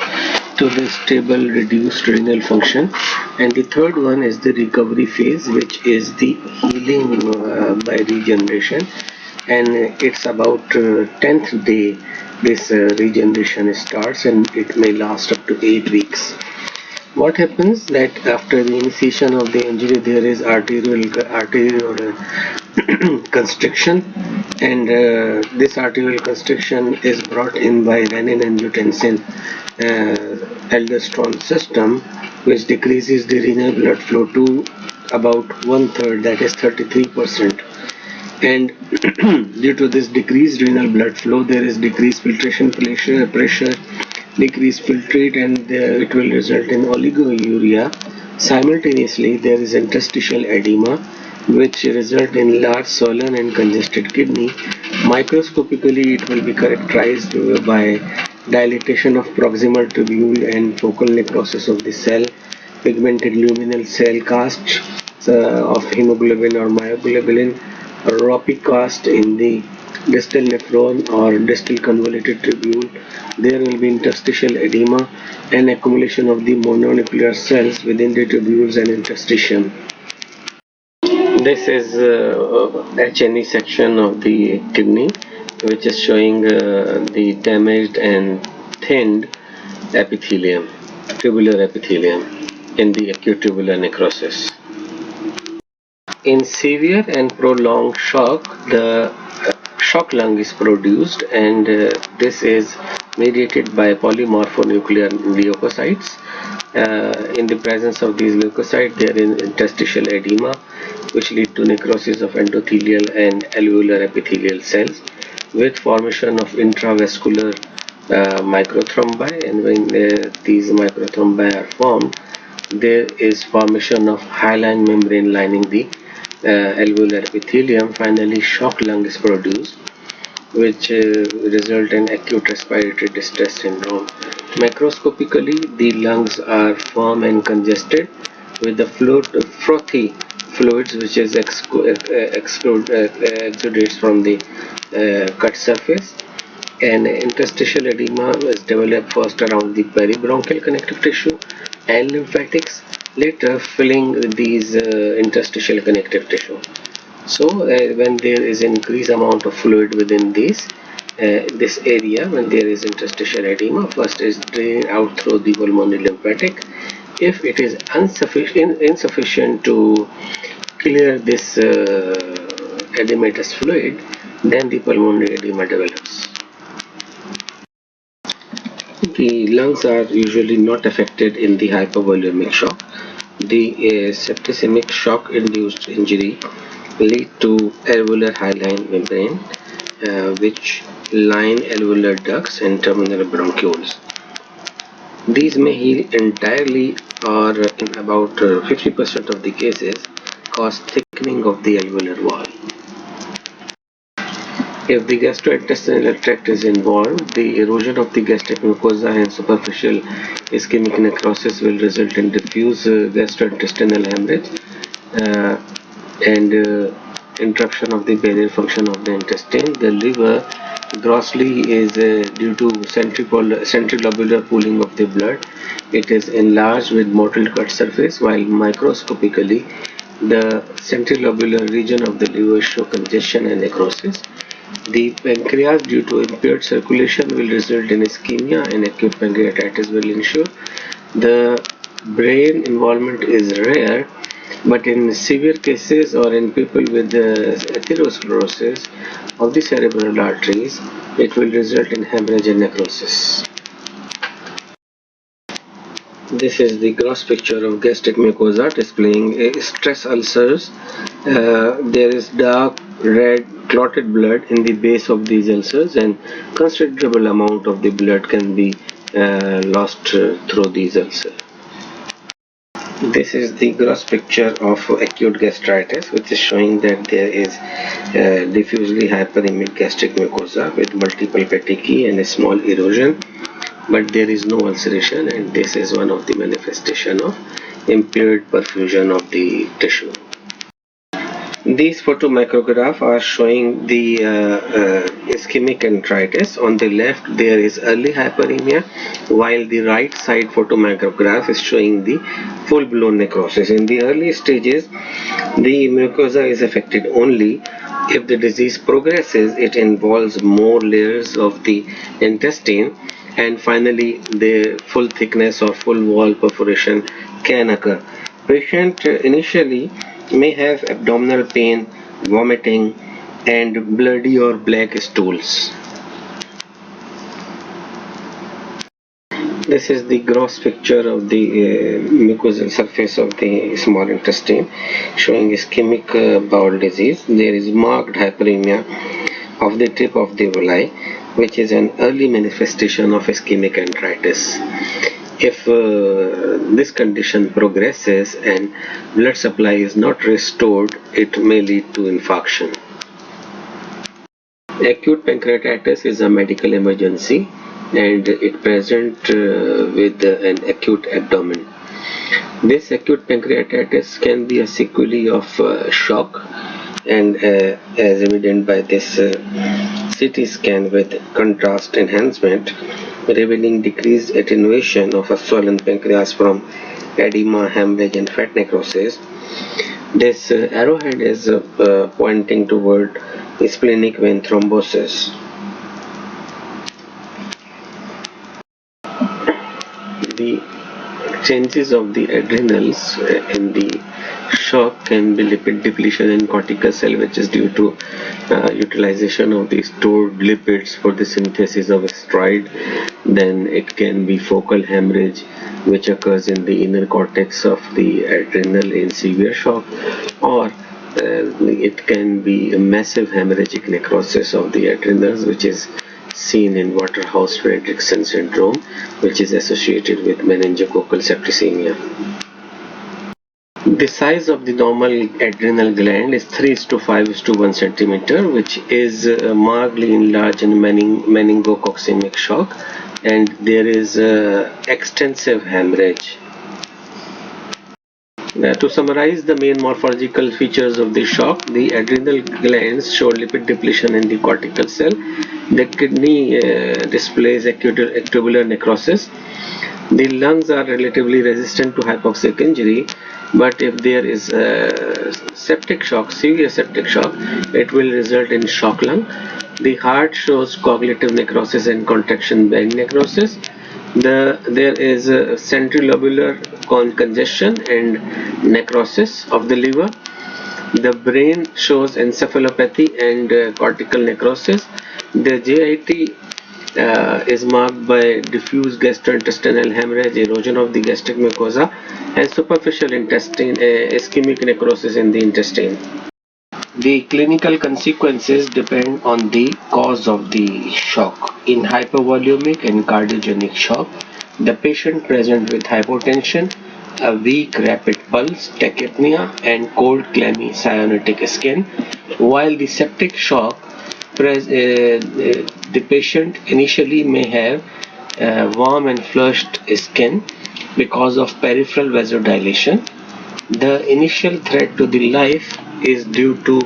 Speaker 1: to the stable reduced renal function, and the third one is the recovery phase, which is the healing by regeneration, and it's about 10th day this regeneration starts, and it may last up to 8 weeks. What happens that after the initiation of the injury there is arterial constriction, and this arterial constriction is brought in by renin-angiotensin aldosterone system, which decreases the renal blood flow to about 1/3, that is 33%. And due to this decreased renal blood flow, there is decreased filtration pressure, decreased filtrate, and it will result in oliguria. Simultaneously, there is interstitial edema, which result in large swollen and congested kidney. Microscopically, it will be characterized by dilatation of proximal tubule and focal necrosis of the cell, pigmented luminal cell cast of hemoglobin or myoglobin, ropey cast in the distal nephron or distal convoluted tubule. There will be interstitial edema and accumulation of the mononuclear cells within the tubules and interstitium. This is H&E section of the kidney, which is showing the damaged and thinned epithelium, tubular epithelium in the acute tubular necrosis. In severe and prolonged shock, the shock lung is produced, and this is mediated by polymorphonuclear leukocytes. In the presence of these leukocytes, there is interstitial edema, which lead to necrosis of endothelial and alveolar epithelial cells with formation of intravascular microthrombi, and when these microthrombi are formed, there is formation of hyaline membrane lining the alveolar epithelium. Finally, shock lung is produced, which result in acute respiratory distress syndrome. Macroscopically, the lungs are firm and congested with the frothy fluids, which is exudates from the cut surface, and interstitial edema is developed first around the peribronchial connective tissue and lymphatics, later filling these interstitial connective tissue. So when there is increased amount of fluid within this area, when there is interstitial edema, first is drained out through the pulmonary lymphatic. If it is insufficient to clear this edematous fluid, then the pulmonary edema develops. The lungs are usually not affected in the hypovolemic shock. The septicemic shock induced injury lead to alveolar hyaline membrane, which line alveolar ducts and terminal bronchioles. These may heal entirely, or in about 50% of the cases cause thickening of the alveolar wall. If the gastrointestinal tract is involved, the erosion of the gastric mucosa and superficial ischemic necrosis will result in diffuse gastrointestinal hemorrhage and interruption of the barrier function of the intestine. The liver grossly is due to centrilobular pooling of the blood. It is enlarged with mottled cut surface, while microscopically the centrilobular region of the liver show congestion and necrosis. The pancreas, due to impaired circulation, will result in ischemia, and acute pancreatitis will ensue. The brain involvement is rare, but in severe cases or in people with atherosclerosis of the cerebral arteries, it will result in hemorrhage and necrosis. This is the gross picture of gastric mucosa displaying stress ulcers. There is dark red clotted blood in the base of these ulcers, and considerable amount of the blood can be lost through these ulcers. This is the gross picture of acute gastritis, which is showing that there is diffusely hyperemic gastric mucosa with multiple petechiae and a small erosion, but there is no ulceration, and this is one of the manifestation of impaired perfusion of the tissue. These photomicrographs are showing the ischemic enteritis. On the left there is early hyperemia, while the right side photomicrograph is showing the full-blown necrosis. In the early stages, the mucosa is affected only. If the disease progresses, it involves more layers of the intestine, and finally the full thickness or full wall perforation can occur. Patient initially may have abdominal pain, vomiting, and bloody or black stools. This is the gross picture of the mucosal surface of the small intestine, showing ischemic bowel disease. There is marked hyperemia of the tip of the villi, which is an early manifestation of ischemic enteritis. If this condition progresses and blood supply is not restored, it may lead to infarction. Acute pancreatitis is a medical emergency, and it presents with an acute abdomen. This acute pancreatitis can be a sequelae of shock, and as evident by this CT scan with contrast enhancement, revealing decreased attenuation of a swollen pancreas from edema, hemorrhage, and fat necrosis. This arrowhead is pointing toward splenic vein thrombosis. The changes of the adrenals in the shock can be lipid depletion in cortical, which is due to utilization of the stored lipids for the synthesis of steroid. Then it can be focal hemorrhage, which occurs in the inner cortex of the adrenal in severe shock, or it can be a massive hemorrhagic necrosis of the adrenals, which is seen in Waterhouse-Friderichsen syndrome, which is associated with meningococcal septicemia. The size of the normal adrenal gland is 3:5:1 cm, which is markedly enlarged in meningococcemic shock, and there is extensive hemorrhage. To summarize the main morphological features of the shock, the adrenal glands show lipid depletion in the cortical cell. The kidney displays acute tubular necrosis. The lungs are relatively resistant to hypoxic injury, but if there is septic shock, severe septic shock, it will result in shock lung. The heart shows coagulative necrosis and contraction bearing necrosis. There is centrilobular congestion and necrosis of the liver. The brain shows encephalopathy and cortical necrosis. The JIT is marked by diffuse gastrointestinal hemorrhage, erosion of the gastric mucosa, and superficial intestine ischemic necrosis in the intestine. The clinical consequences depend on the cause of the shock. In hypovolemic and cardiogenic shock, the patient presents with hypotension, a weak rapid pulse, tachypnea, and cold clammy cyanotic skin, while the septic shock, the patient initially may have warm and flushed skin because of peripheral vasodilation. The initial threat to the life is due to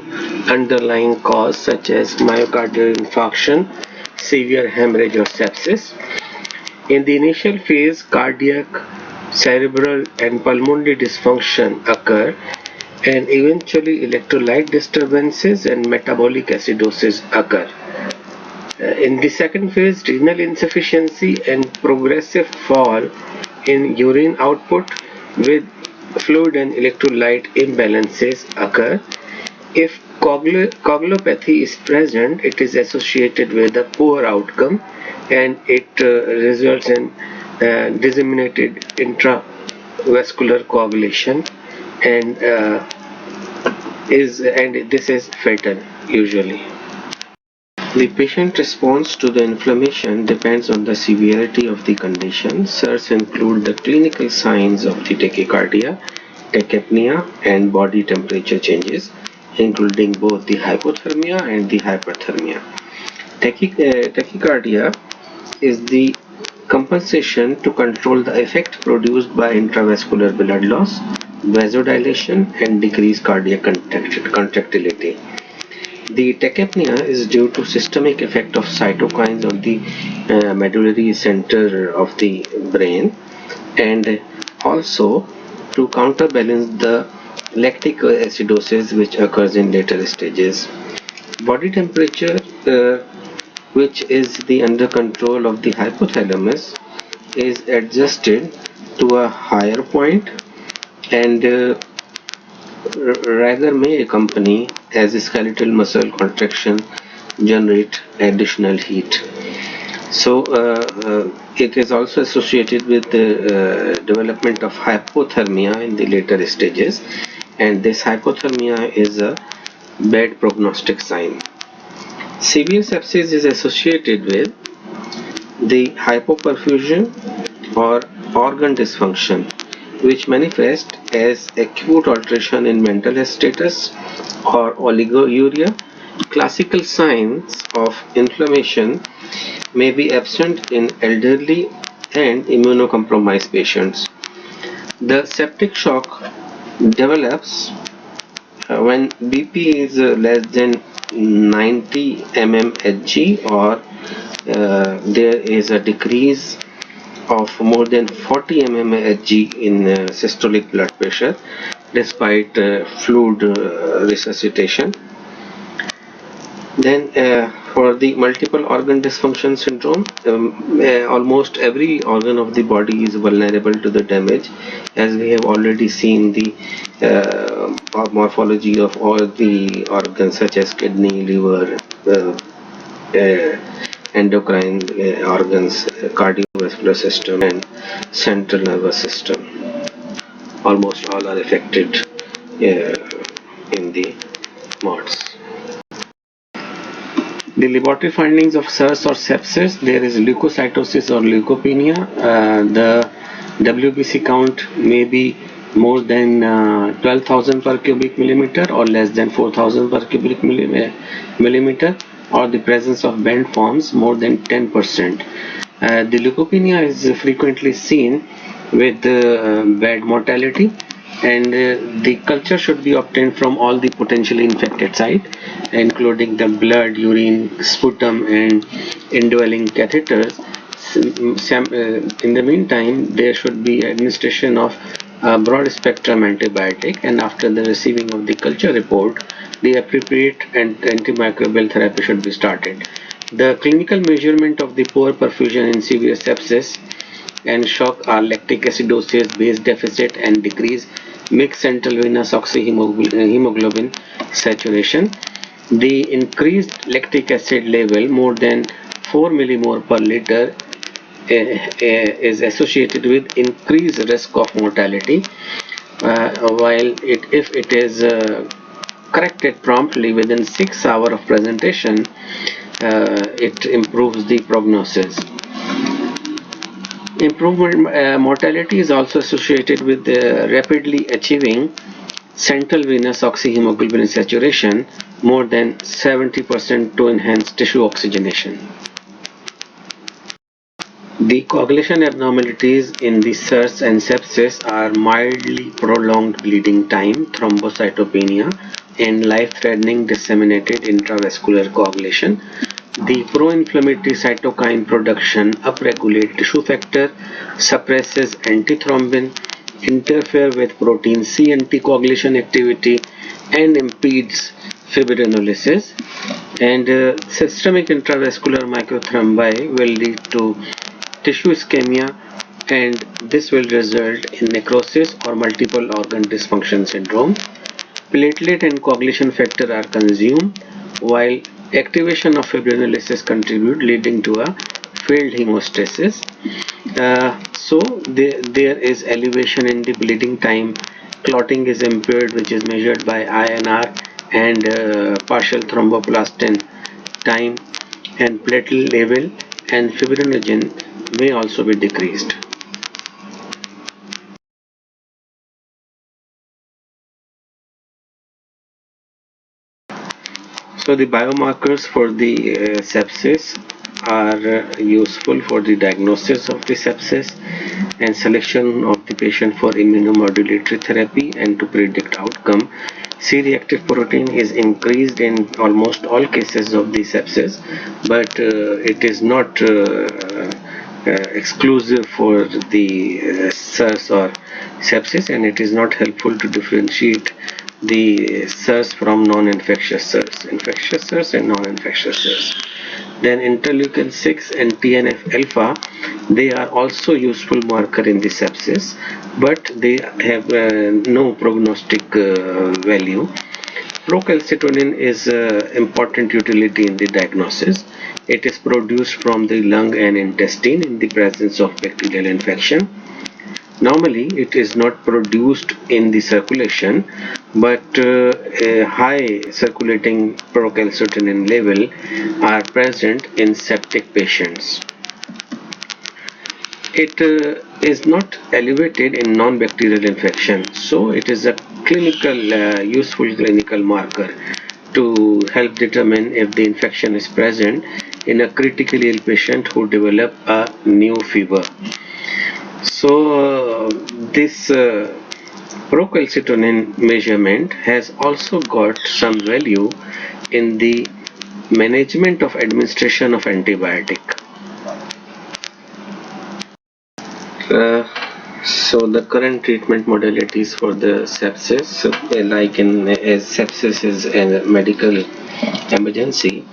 Speaker 1: underlying cause such as myocardial infarction, severe hemorrhage, or sepsis. In the initial phase, cardiac, cerebral, and pulmonary dysfunction occur, and eventually electrolyte disturbances and metabolic acidosis occur. In the second phase, renal insufficiency and progressive fall in urine output with fluid and electrolyte imbalances occur. If coagulopathy is present, it is associated with a poor outcome, and it results in disseminated intravascular coagulation, and this is fatal usually. The patient response to the inflammation depends on the severity of the condition. Such include the clinical signs of the tachycardia, tachypnea, and body temperature changes, including both the hypothermia and the hyperthermia. Tachycardia is the compensation to control the effect produced by intravascular blood loss. vasodilation, and decreased cardiac contractility. The tachypnea is due to systemic effect of cytokines on the medullary center of the brain, and also to counterbalance the lactic acidosis which occurs in later stages. Body temperature, which is the under control of the hypothalamus, is adjusted to a higher point and rather may accompany as skeletal muscle contraction generate additional heat. So it is also associated with the development of hypothermia in the later stages, and this hypothermia is a bad prognostic sign. Severe sepsis is associated with the hypoperfusion or organ dysfunction, which manifest as acute alteration in mental health status or oliguria. Classical signs of inflammation may be absent in elderly and immunocompromised patients. The septic shock develops when BP is less than 90 mmHg or there is a decrease of more than 40 mmHg in systolic blood pressure despite fluid resuscitation. Then for the multiple organ dysfunction syndrome, almost every organ of the body is vulnerable to the damage, as we have already seen the morphology of all the organs such as kidney, liver, endocrine organs, cardiovascular system and central nervous system. Almost all are affected in the MODS. The laboratory findings of SARS or sepsis, there is leukocytosis or leukopenia. The WBC count may be more than 12,000 per cubic millimeter or less than 4,000 per cubic millimeter, or the presence of band forms more than 10%. The leukopenia is frequently seen with bad mortality, and the culture should be obtained from all the potentially infected sites, including the blood, urine, sputum and indwelling catheters. In the meantime, there should be administration of broad spectrum antibiotic, and after the receiving of the culture report, the appropriate antimicrobial therapy should be started. The clinical measurement of the poor perfusion in severe sepsis and shock are lactic acidosis, base deficit and decreased mixed central venous oxyhemoglobin saturation. The increased lactic acid level more than 4 millimole per liter is associated with increased risk of mortality, while if it is corrected promptly within 6 hours of presentation, it improves the prognosis. Improvement mortality is also associated with rapidly achieving central venous oxyhemoglobin saturation more than 70% to enhance tissue oxygenation. The coagulation abnormalities in the SARS and sepsis are mildly prolonged bleeding time, thrombocytopenia, and life-threatening disseminated intravascular coagulation. The pro-inflammatory cytokine production upregulates tissue factor, suppresses antithrombin, interfere with protein C anticoagulation activity, and impedes fibrinolysis. And systemic intravascular microthrombi will lead to tissue ischemia, and this will result in necrosis or multiple organ dysfunction syndrome. Platelet and coagulation factor are consumed, while activation of fibrinolysis contribute, leading to a failed hemostasis. So there is elevation in the bleeding time, clotting is impaired, which is measured by INR and partial thromboplastin time, and platelet level and fibrinogen may also be decreased. So the biomarkers for the sepsis are useful for the diagnosis of the sepsis and selection of the patient for immunomodulatory therapy and to predict outcome. C-reactive protein is increased in almost all cases of the sepsis, but it is not exclusive for the SARS or sepsis, and it is not helpful to differentiate the SARS from non-infectious SARS, infectious SARS and non-infectious SARS. Then interleukin 6 and TNF alpha, they are also useful marker in the sepsis, but they have no prognostic value. Procalcitonin is important utility in the diagnosis. It is produced from the lung and intestine in the presence of bacterial infection. Normally, it is not produced in the circulation, but a high circulating procalcitonin level are present in septic patients. It is not elevated in non-bacterial infection, so it is a useful clinical marker to help determine if the infection is present in a critically ill patient who develop a new fever. So this procalcitonin measurement has also got some value in the management of administration of antibiotic. So the current treatment modalities for the sepsis, like as sepsis is a medical emergency,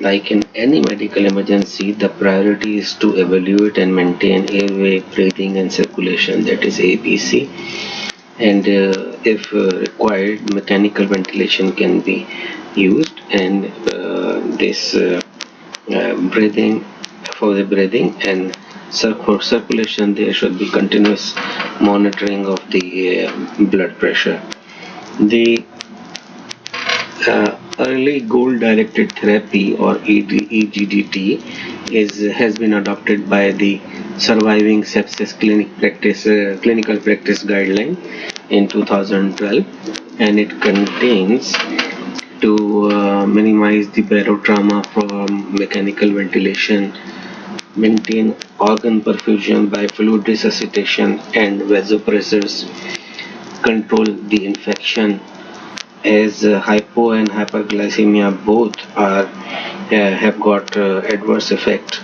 Speaker 1: like in any medical emergency, the priority is to evaluate and maintain airway, breathing and circulation, that is ABC, and if required, mechanical ventilation can be used, and this breathing, for the breathing and for circulation, there should be continuous monitoring of the blood pressure. The early goal-directed therapy or EGDT has been adopted by the Surviving Sepsis Clinical Practice Guideline in 2012, and it contains to minimize the barotrauma from mechanical ventilation, maintain organ perfusion by fluid resuscitation and vasopressors, control the infection, as hypo and hyperglycemia both are have got adverse effect.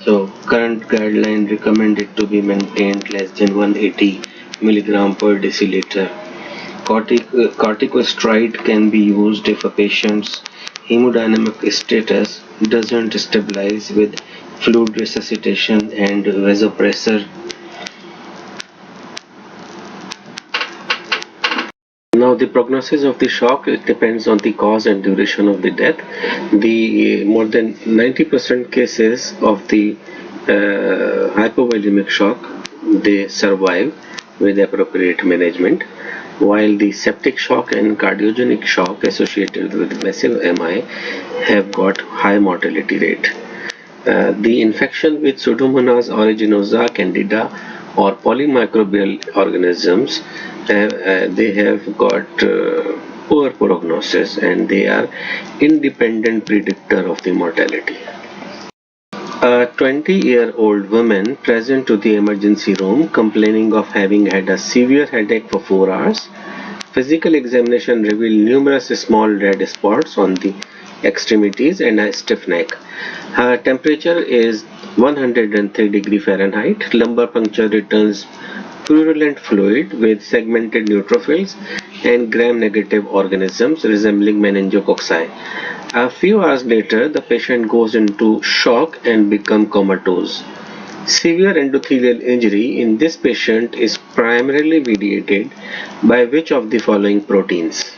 Speaker 1: So current guideline recommend it to be maintained less than 180 milligram per deciliter. Corticosteroid can be used if a patient's hemodynamic status doesn't stabilize with fluid resuscitation and vasopressor. Now the prognosis of the shock, it depends on the cause and duration of the death. The more than 90% cases of the hypovolemic shock, they survive with appropriate management, while the septic shock and cardiogenic shock associated with massive MI have got high mortality rate. The infection with Pseudomonas aeruginosa, Candida or polymicrobial organisms, they have got poor prognosis and they are independent predictor of the mortality. A 20-year-old woman present to the emergency room complaining of having had a severe headache for 4 hours. Physical examination revealed numerous small red spots on the extremities and a stiff neck. Her temperature is 103 degrees Fahrenheit. Lumbar puncture returns purulent fluid with segmented neutrophils and gram-negative organisms resembling meningococci. A few hours later, the patient goes into shock and becomes comatose. Severe endothelial injury in this patient is primarily mediated by which of the following proteins?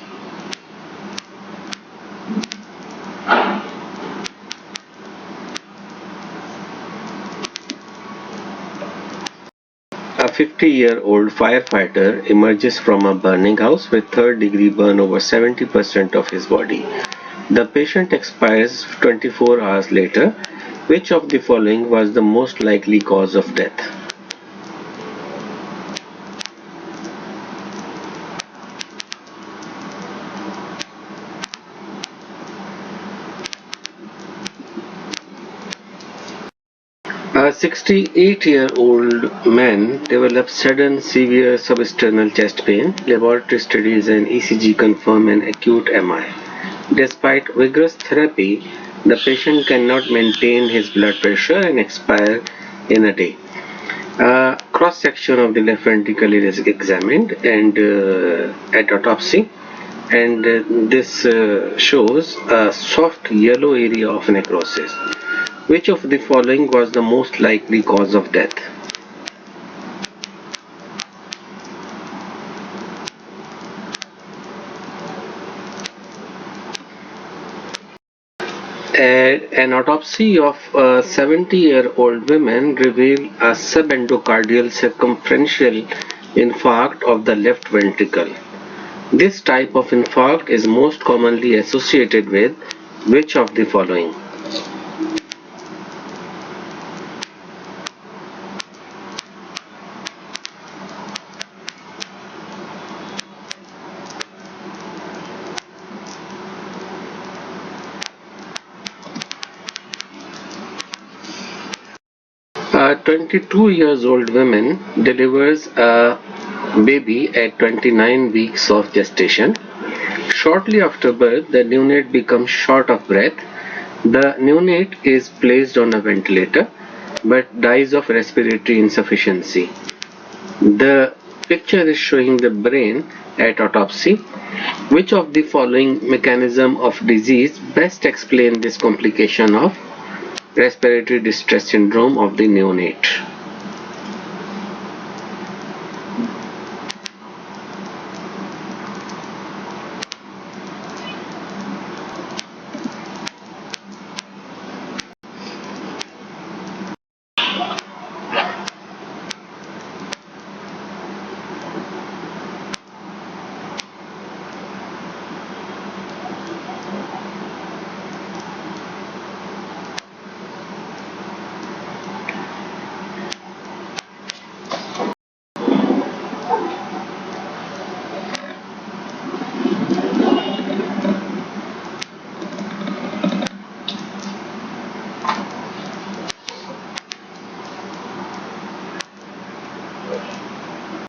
Speaker 1: A 50-year-old firefighter emerges from a burning house with third-degree burn over 70% of his body. The patient expires 24 hours later. Which of the following was the most likely cause of death? A 68-year-old man developed sudden severe substernal chest pain. Laboratory studies and ECG confirm an acute MI. Despite vigorous therapy, the patient cannot maintain his blood pressure and expire in a day. A cross-section of the left ventricle is examined and at autopsy, and this shows a soft yellow area of necrosis. Which of the following was the most likely cause of death? An autopsy of a 70-year-old woman revealed a subendocardial circumferential infarct of the left ventricle. This type of infarct is most commonly associated with which of the following? 22-year-old woman delivers a baby at 29 weeks of gestation. Shortly after birth, the neonate becomes short of breath. The neonate is placed on a ventilator but dies of respiratory insufficiency. The picture is showing the brain at autopsy. Which of the following mechanism of disease best explain this complication of respiratory distress syndrome of the neonate?